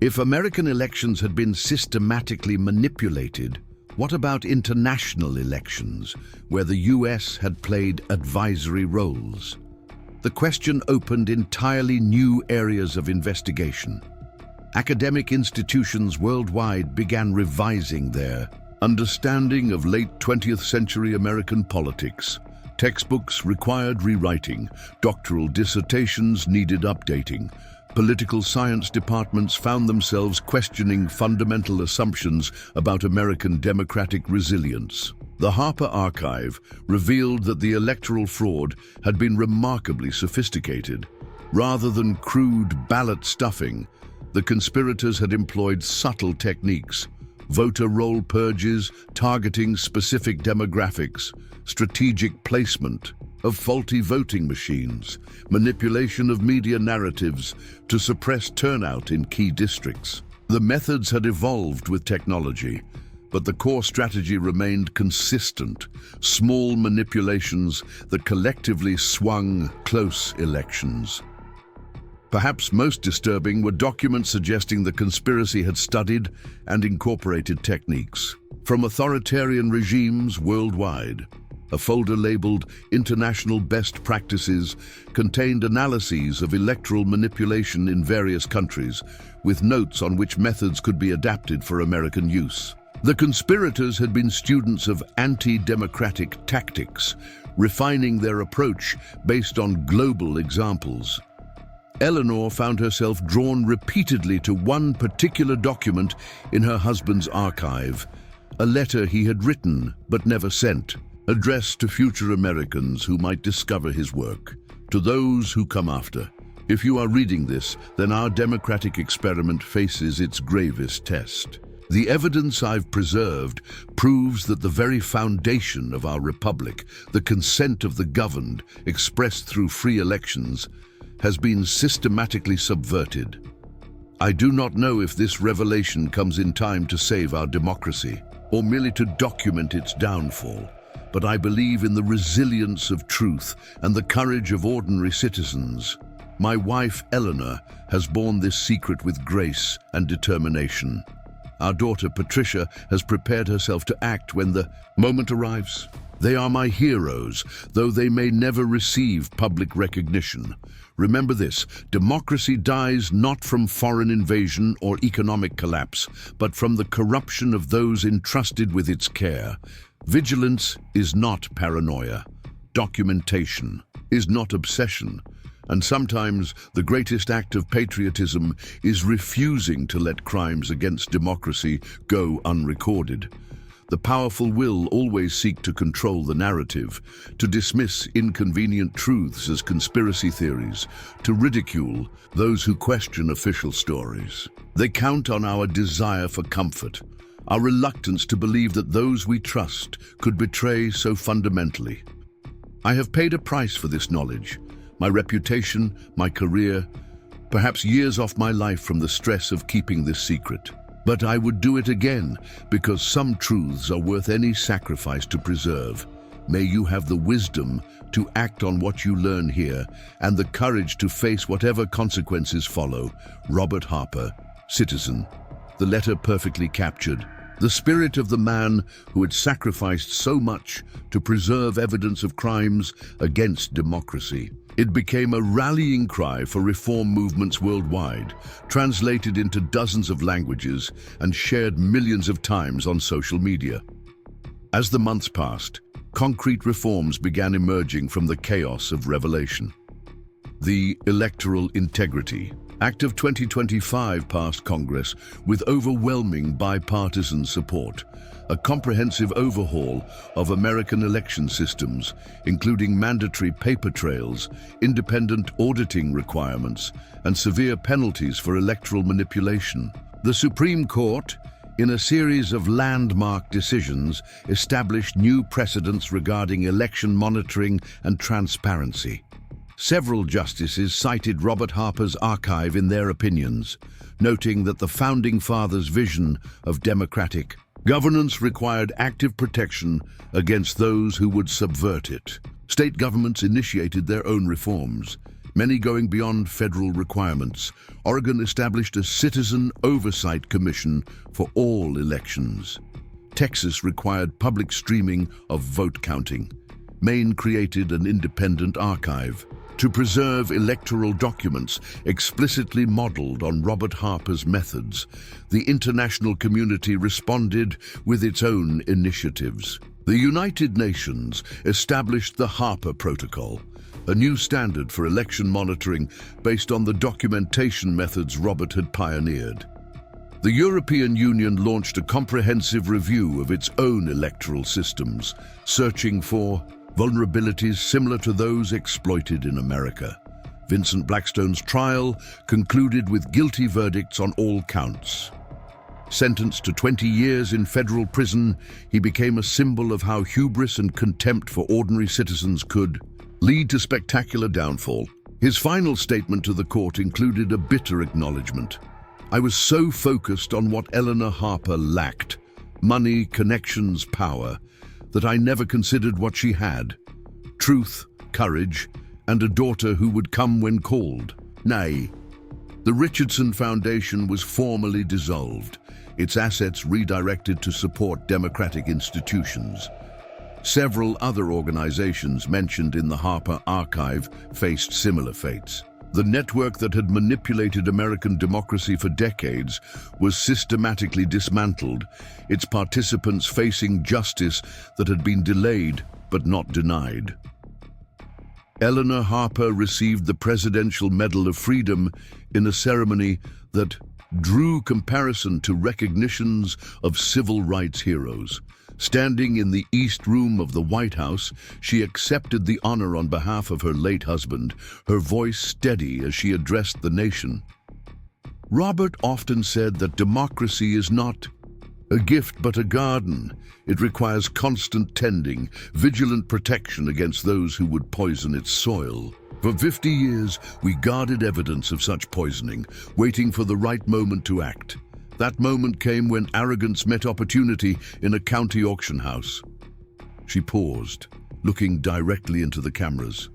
If American elections had been systematically manipulated, what about international elections, where the US had played advisory roles? The question opened entirely new areas of investigation. Academic institutions worldwide began revising their understanding of late 20th century American politics. Textbooks required rewriting, doctoral dissertations needed updating. Political science departments found themselves questioning fundamental assumptions about American democratic resilience. The Harper Archive revealed that the electoral fraud had been remarkably sophisticated. Rather than crude ballot stuffing, the conspirators had employed subtle techniques: voter roll purges, targeting specific demographics, strategic placement of faulty voting machines, manipulation of media narratives to suppress turnout in key districts. The methods had evolved with technology, but the core strategy remained consistent: small manipulations that collectively swung close elections. Perhaps most disturbing were documents suggesting the conspiracy had studied and incorporated techniques from authoritarian regimes worldwide. A folder labeled International Best Practices contained analyses of electoral manipulation in various countries, with notes on which methods could be adapted for American use. The conspirators had been students of anti-democratic tactics, refining their approach based on global examples. Eleanor found herself drawn repeatedly to one particular document in her husband's archive, a letter he had written but never sent, addressed to future Americans who might discover his work. To those who come after, If you are reading this, then our democratic experiment faces its gravest test. The evidence I've preserved proves that the very foundation of our republic, the consent of the governed, expressed through free elections, has been systematically subverted. I do not know if this revelation comes in time to save our democracy, or merely to document its downfall, but I believe in the resilience of truth and the courage of ordinary citizens. My wife, Eleanor, has borne this secret with grace and determination. Our daughter, Patricia, has prepared herself to act when the moment arrives. They are my heroes, though they may never receive public recognition. Remember this: democracy dies not from foreign invasion or economic collapse, but from the corruption of those entrusted with its care. Vigilance is not paranoia. Documentation is not obsession. And sometimes the greatest act of patriotism is refusing to let crimes against democracy go unrecorded. The powerful will always seek to control the narrative, to dismiss inconvenient truths as conspiracy theories, to ridicule those who question official stories. They count on our desire for comfort, our reluctance to believe that those we trust could betray so fundamentally. I have paid a price for this knowledge. My reputation, my career, perhaps years off my life from the stress of keeping this secret. But I would do it again, because some truths are worth any sacrifice to preserve. May you have the wisdom to act on what you learn here, and the courage to face whatever consequences follow. Robert Harper, citizen. The letter perfectly captured the spirit of the man who had sacrificed so much to preserve evidence of crimes against democracy. It became a rallying cry for reform movements worldwide, translated into dozens of languages and shared millions of times on social media. As the months passed, concrete reforms began emerging from the chaos of revelation. The Electoral Integrity Act of 2025 passed Congress with overwhelming bipartisan support, a comprehensive overhaul of American election systems, including mandatory paper trails, independent auditing requirements, and severe penalties for electoral manipulation. The Supreme Court, in a series of landmark decisions, established new precedents regarding election monitoring and transparency. Several justices cited Robert Harper's archive in their opinions, noting that the Founding Fathers' vision of democratic governance required active protection against those who would subvert it. State governments initiated their own reforms, many going beyond federal requirements. Oregon established a citizen oversight commission for all elections. Texas required public streaming of vote counting. Maine created an independent archive to preserve electoral documents explicitly modeled on Robert Harper's methods. The international community responded with its own initiatives. The United Nations established the Harper Protocol, a new standard for election monitoring based on the documentation methods Robert had pioneered. The European Union launched a comprehensive review of its own electoral systems, searching for vulnerabilities similar to those exploited in America. Vincent Blackstone's trial concluded with guilty verdicts on all counts. Sentenced to 20 years in federal prison, he became a symbol of how hubris and contempt for ordinary citizens could lead to spectacular downfall. His final statement to the court included a bitter acknowledgement. "I was so focused on what Eleanor Harper lacked, money, connections, power, that I never considered what she had: truth, courage, and a daughter who would come when called." Nay, the Richardson Foundation was formally dissolved, its assets redirected to support democratic institutions. Several other organizations mentioned in the Harper archive faced similar fates. The network that had manipulated American democracy for decades was systematically dismantled, its participants facing justice that had been delayed but not denied. Eleanor Harper received the Presidential Medal of Freedom in a ceremony that drew comparison to recognitions of civil rights heroes. Standing in the East Room of the White House, she accepted the honor on behalf of her late husband, her voice steady as she addressed the nation. Robert often said that democracy is not a gift but a garden. It requires constant tending, vigilant protection against those who would poison its soil. For 50 years, we guarded evidence of such poisoning, waiting for the right moment to act. That moment came when arrogance met opportunity in a county auction house. She paused, looking directly into the cameras.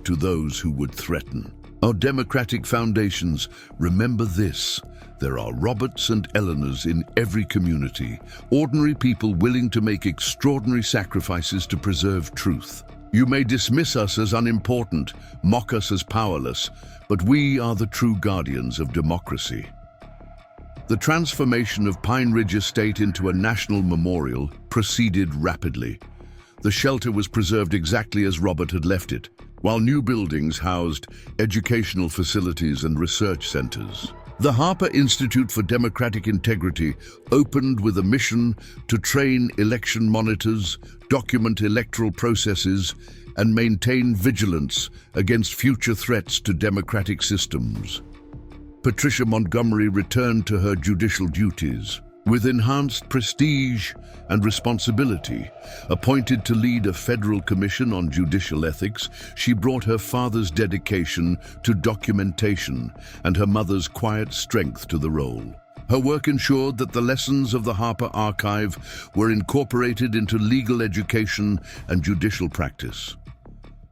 To those who would threaten our democratic foundations, remember this: there are Roberts and Eleanors in every community, ordinary people willing to make extraordinary sacrifices to preserve truth. You may dismiss us as unimportant, mock us as powerless, but we are the true guardians of democracy. The transformation of Pine Ridge Estate into a national memorial proceeded rapidly. The shelter was preserved exactly as Robert had left it, while new buildings housed educational facilities and research centers. The Harper Institute for Democratic Integrity opened with a mission to train election monitors, document electoral processes, and maintain vigilance against future threats to democratic systems. Patricia Montgomery returned to her judicial duties. With enhanced prestige and responsibility, appointed to lead a federal commission on judicial ethics, she brought her father's dedication to documentation and her mother's quiet strength to the role. Her work ensured that the lessons of the Harper Archive were incorporated into legal education and judicial practice.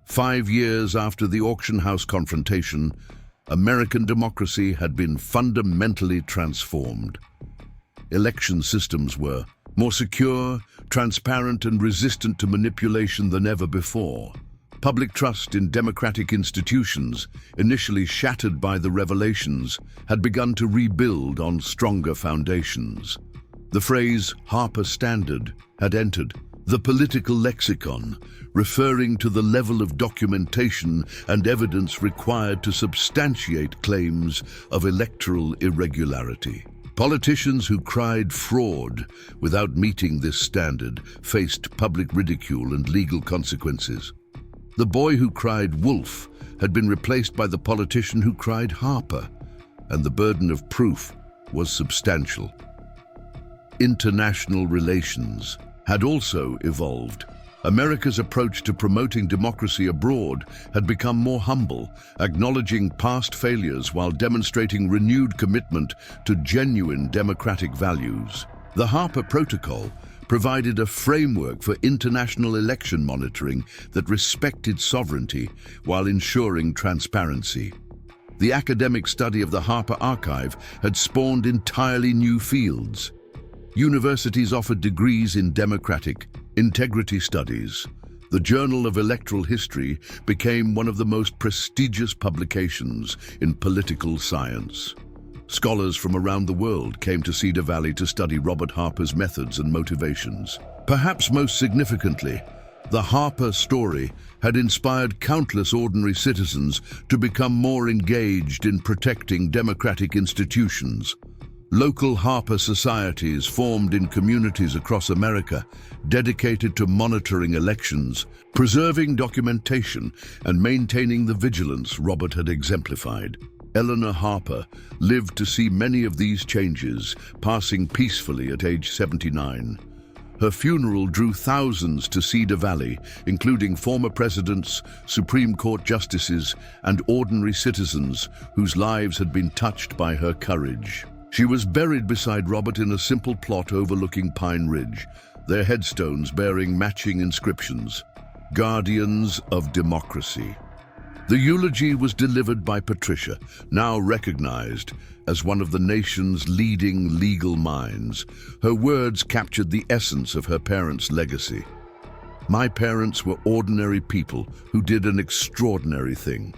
5 years after the auction house confrontation, American democracy had been fundamentally transformed. Election systems were more secure, transparent, and resistant to manipulation than ever before. Public trust in democratic institutions, initially shattered by the revelations, had begun to rebuild on stronger foundations. The phrase "Harper Standard" had entered the political lexicon, referring to the level of documentation and evidence required to substantiate claims of electoral irregularity. Politicians who cried fraud without meeting this standard faced public ridicule and legal consequences. The boy who cried wolf had been replaced by the politician who cried Harper, and the burden of proof was substantial. International relations had also evolved. America's approach to promoting democracy abroad had become more humble, acknowledging past failures while demonstrating renewed commitment to genuine democratic values. The Harper Protocol provided a framework for international election monitoring that respected sovereignty while ensuring transparency. The academic study of the Harper Archive had spawned entirely new fields. Universities offered degrees in democratic integrity studies. The Journal of Electoral History became one of the most prestigious publications in political science. Scholars from around the world came to Cedar Valley to study Robert Harper's methods and motivations. Perhaps most significantly, the Harper story had inspired countless ordinary citizens to become more engaged in protecting democratic institutions. Local Harper societies formed in communities across America, dedicated to monitoring elections, preserving documentation, and maintaining the vigilance Robert had exemplified. Eleanor Harper lived to see many of these changes, passing peacefully at age 79. Her funeral drew thousands to Cedar Valley, including former presidents, Supreme Court justices, and ordinary citizens whose lives had been touched by her courage. She was buried beside Robert in a simple plot overlooking Pine Ridge, their headstones bearing matching inscriptions: Guardians of Democracy. The eulogy was delivered by Patricia, now recognized as one of the nation's leading legal minds. Her words captured the essence of her parents' legacy. My parents were ordinary people who did an extraordinary thing.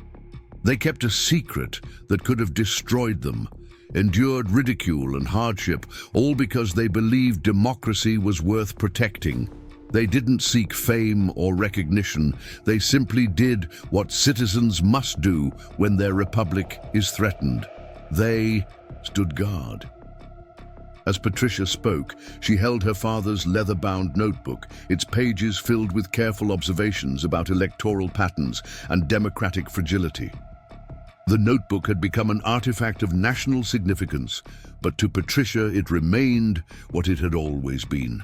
They kept a secret that could have destroyed them, endured ridicule and hardship, all because they believed democracy was worth protecting. They didn't seek fame or recognition. They simply did what citizens must do when their republic is threatened. They stood guard. As Patricia spoke, she held her father's leather-bound notebook, its pages filled with careful observations about electoral patterns and democratic fragility. The notebook had become an artifact of national significance, but to Patricia it remained what it had always been,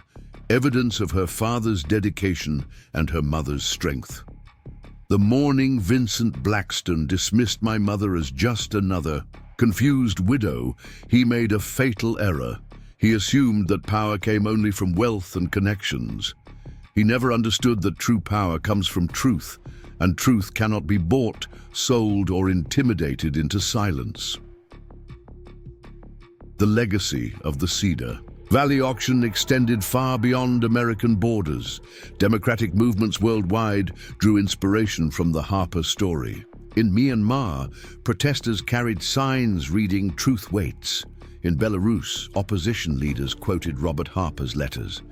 evidence of her father's dedication and her mother's strength. The morning Vincent Blackstone dismissed my mother as just another confused widow, he made a fatal error. He assumed that power came only from wealth and connections. He never understood that true power comes from truth, and truth cannot be bought, sold, or intimidated into silence. The legacy of the Cedar Valley auction extended far beyond American borders. Democratic movements worldwide drew inspiration from the Harper story. In Myanmar, protesters carried signs reading "Truth Waits." In Belarus, opposition leaders quoted Robert Harper's letters.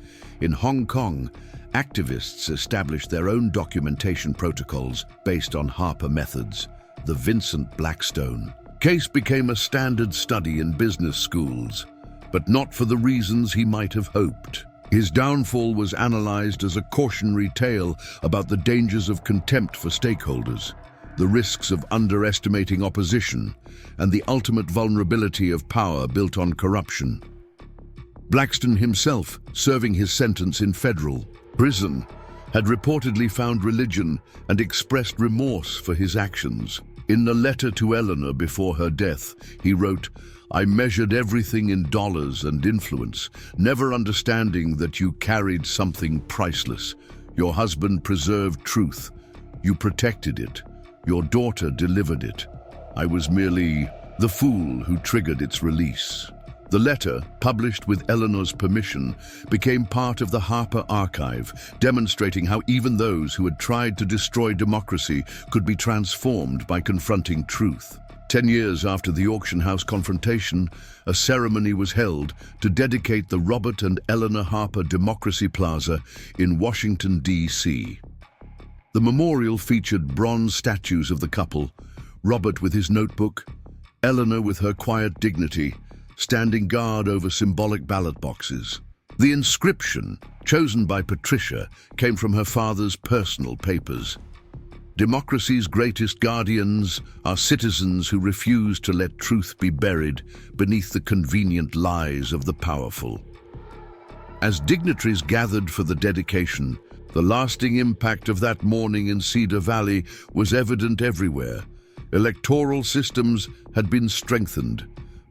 In Hong Kong, activists established their own documentation protocols based on Harper methods. The Vincent Blackstone case became a standard study in business schools, but not for the reasons he might have hoped. His downfall was analyzed as a cautionary tale about the dangers of contempt for stakeholders, the risks of underestimating opposition, and the ultimate vulnerability of power built on corruption. Blackstone himself, serving his sentence in federal prison, had reportedly found religion and expressed remorse for his actions. In a letter to Eleanor before her death, he wrote, "I measured everything in dollars and influence, never understanding that you carried something priceless. Your husband preserved truth. You protected it. Your daughter delivered it. I was merely the fool who triggered its release." The letter, published with Eleanor's permission, became part of the Harper archive, demonstrating how even those who had tried to destroy democracy could be transformed by confronting truth. 10 years after the auction house confrontation, a ceremony was held to dedicate the Robert and Eleanor Harper Democracy Plaza in Washington, D.C. The memorial featured bronze statues of the couple, Robert with his notebook, Eleanor with her quiet dignity, standing guard over symbolic ballot boxes. The inscription, chosen by Patricia, came from her father's personal papers. "Democracy's greatest guardians are citizens who refuse to let truth be buried beneath the convenient lies of the powerful." As dignitaries gathered for the dedication, the lasting impact of that morning in Cedar Valley was evident everywhere. Electoral systems had been strengthened.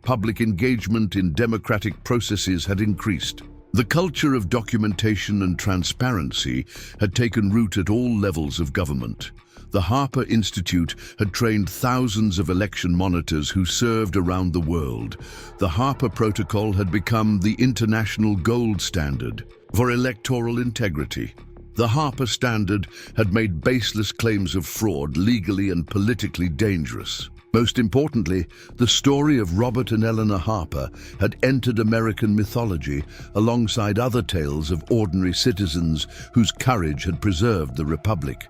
Public engagement in democratic processes had increased. The culture of documentation and transparency had taken root at all levels of government. The Harper Institute had trained thousands of election monitors who served around the world. The Harper Protocol had become the international gold standard for electoral integrity. The Harper Standard had made baseless claims of fraud legally and politically dangerous. Most importantly, the story of Robert and Eleanor Harper had entered American mythology alongside other tales of ordinary citizens whose courage had preserved the Republic.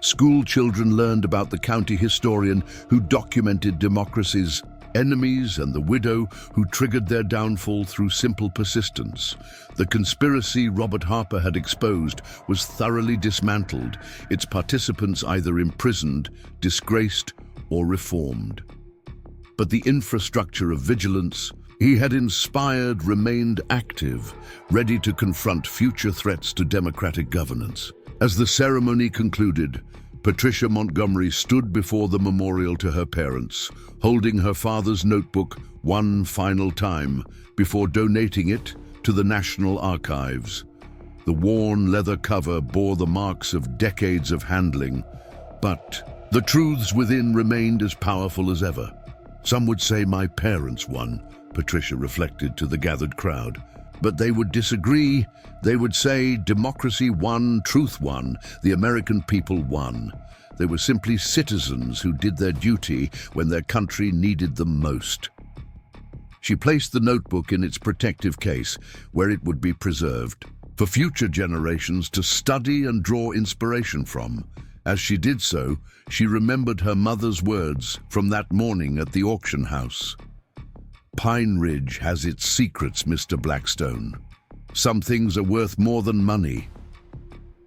School children learned about the county historian who documented democracy's enemies and the widow who triggered their downfall through simple persistence. The conspiracy Robert Harper had exposed was thoroughly dismantled, its participants either imprisoned, disgraced, or reformed. But the infrastructure of vigilance he had inspired remained active, ready to confront future threats to democratic governance. As the ceremony concluded, Patricia Montgomery stood before the memorial to her parents, holding her father's notebook one final time before donating it to the National Archives. The worn leather cover bore the marks of decades of handling, but the truths within remained as powerful as ever. "Some would say my parents won," Patricia reflected to the gathered crowd. "But they would disagree. They would say democracy won, truth won, the American people won. They were simply citizens who did their duty when their country needed them most." She placed the notebook in its protective case, where it would be preserved, for future generations to study and draw inspiration from. As she did so, she remembered her mother's words from that morning at the auction house. Pine Ridge has its secrets, Mr. Blackstone. Some things are worth more than money.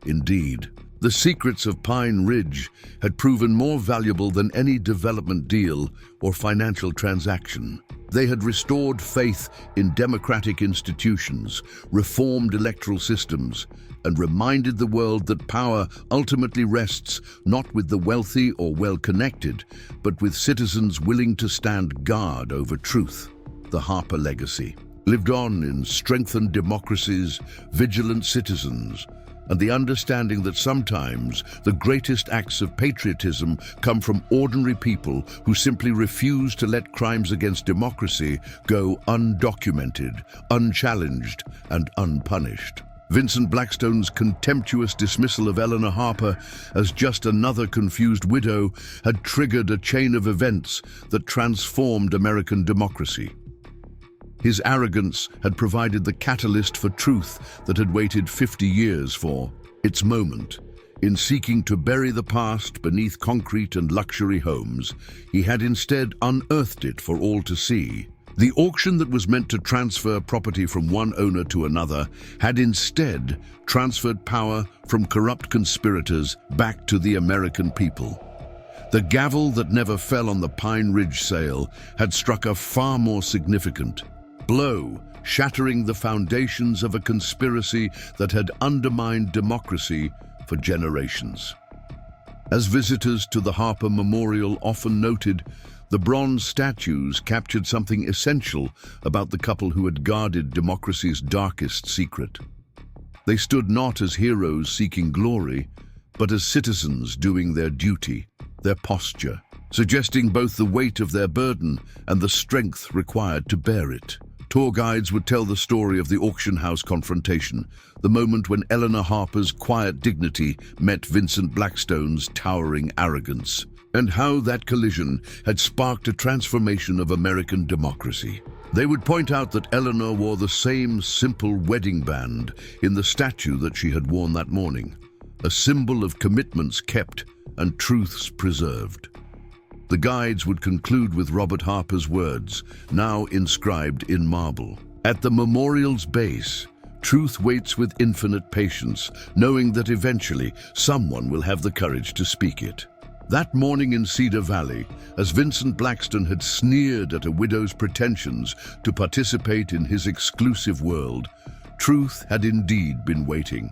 Indeed, the secrets of Pine Ridge had proven more valuable than any development deal or financial transaction. They had restored faith in democratic institutions, reformed electoral systems, and reminded the world that power ultimately rests not with the wealthy or well-connected, but with citizens willing to stand guard over truth. The Harper legacy lived on in strengthened democracies, vigilant citizens, and the understanding that sometimes the greatest acts of patriotism come from ordinary people who simply refuse to let crimes against democracy go undocumented, unchallenged, and unpunished. Vincent Blackstone's contemptuous dismissal of Eleanor Harper as just another confused widow had triggered a chain of events that transformed American democracy. His arrogance had provided the catalyst for truth that had waited 50 years for its moment. In seeking to bury the past beneath concrete and luxury homes, he had instead unearthed it for all to see. The auction that was meant to transfer property from one owner to another had instead transferred power from corrupt conspirators back to the American people. The gavel that never fell on the Pine Ridge sale had struck a far more significant blow, shattering the foundations of a conspiracy that had undermined democracy for generations. As visitors to the Harper Memorial often noted, the bronze statues captured something essential about the couple who had guarded democracy's darkest secret. They stood not as heroes seeking glory, but as citizens doing their duty, their posture, suggesting both the weight of their burden and the strength required to bear it. Tour guides would tell the story of the auction house confrontation, the moment when Eleanor Harper's quiet dignity met Vincent Blackstone's towering arrogance, and how that collision had sparked a transformation of American democracy. They would point out that Eleanor wore the same simple wedding band in the statue that she had worn that morning, a symbol of commitments kept and truths preserved. The guides would conclude with Robert Harper's words, now inscribed in marble. At the memorial's base, truth waits with infinite patience, knowing that eventually someone will have the courage to speak it. That morning in Cedar Valley, as Vincent Blackstone had sneered at a widow's pretensions to participate in his exclusive world, truth had indeed been waiting.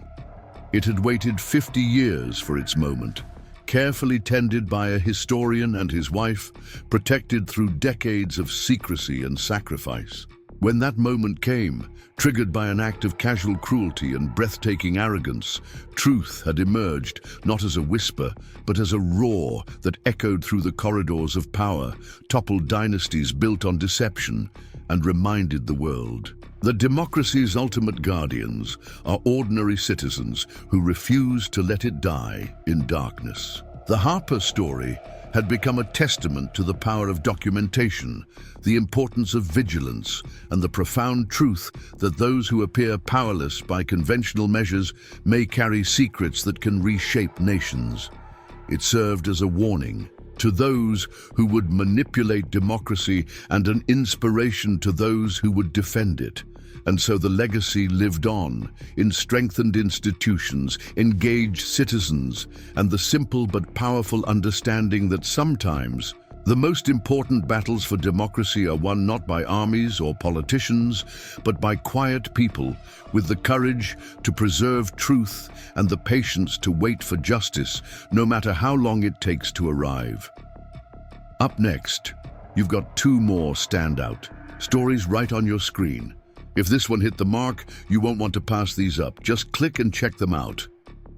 It had waited 50 years for its moment, carefully tended by a historian and his wife, protected through decades of secrecy and sacrifice. When that moment came, triggered by an act of casual cruelty and breathtaking arrogance, truth had emerged not as a whisper, but as a roar that echoed through the corridors of power, toppled dynasties built on deception, and reminded the world that democracy's ultimate guardians are ordinary citizens who refuse to let it die in darkness. The Harper story had become a testament to the power of documentation, the importance of vigilance, and the profound truth that those who appear powerless by conventional measures may carry secrets that can reshape nations. It served as a warning to those who would manipulate democracy and an inspiration to those who would defend it. And so the legacy lived on in strengthened institutions, engaged citizens, and the simple but powerful understanding that sometimes the most important battles for democracy are won not by armies or politicians, but by quiet people with the courage to preserve truth and the patience to wait for justice, no matter how long it takes to arrive. Up next, you've got two more standout stories right on your screen. If this one hit the mark, you won't want to pass these up. Just click and check them out.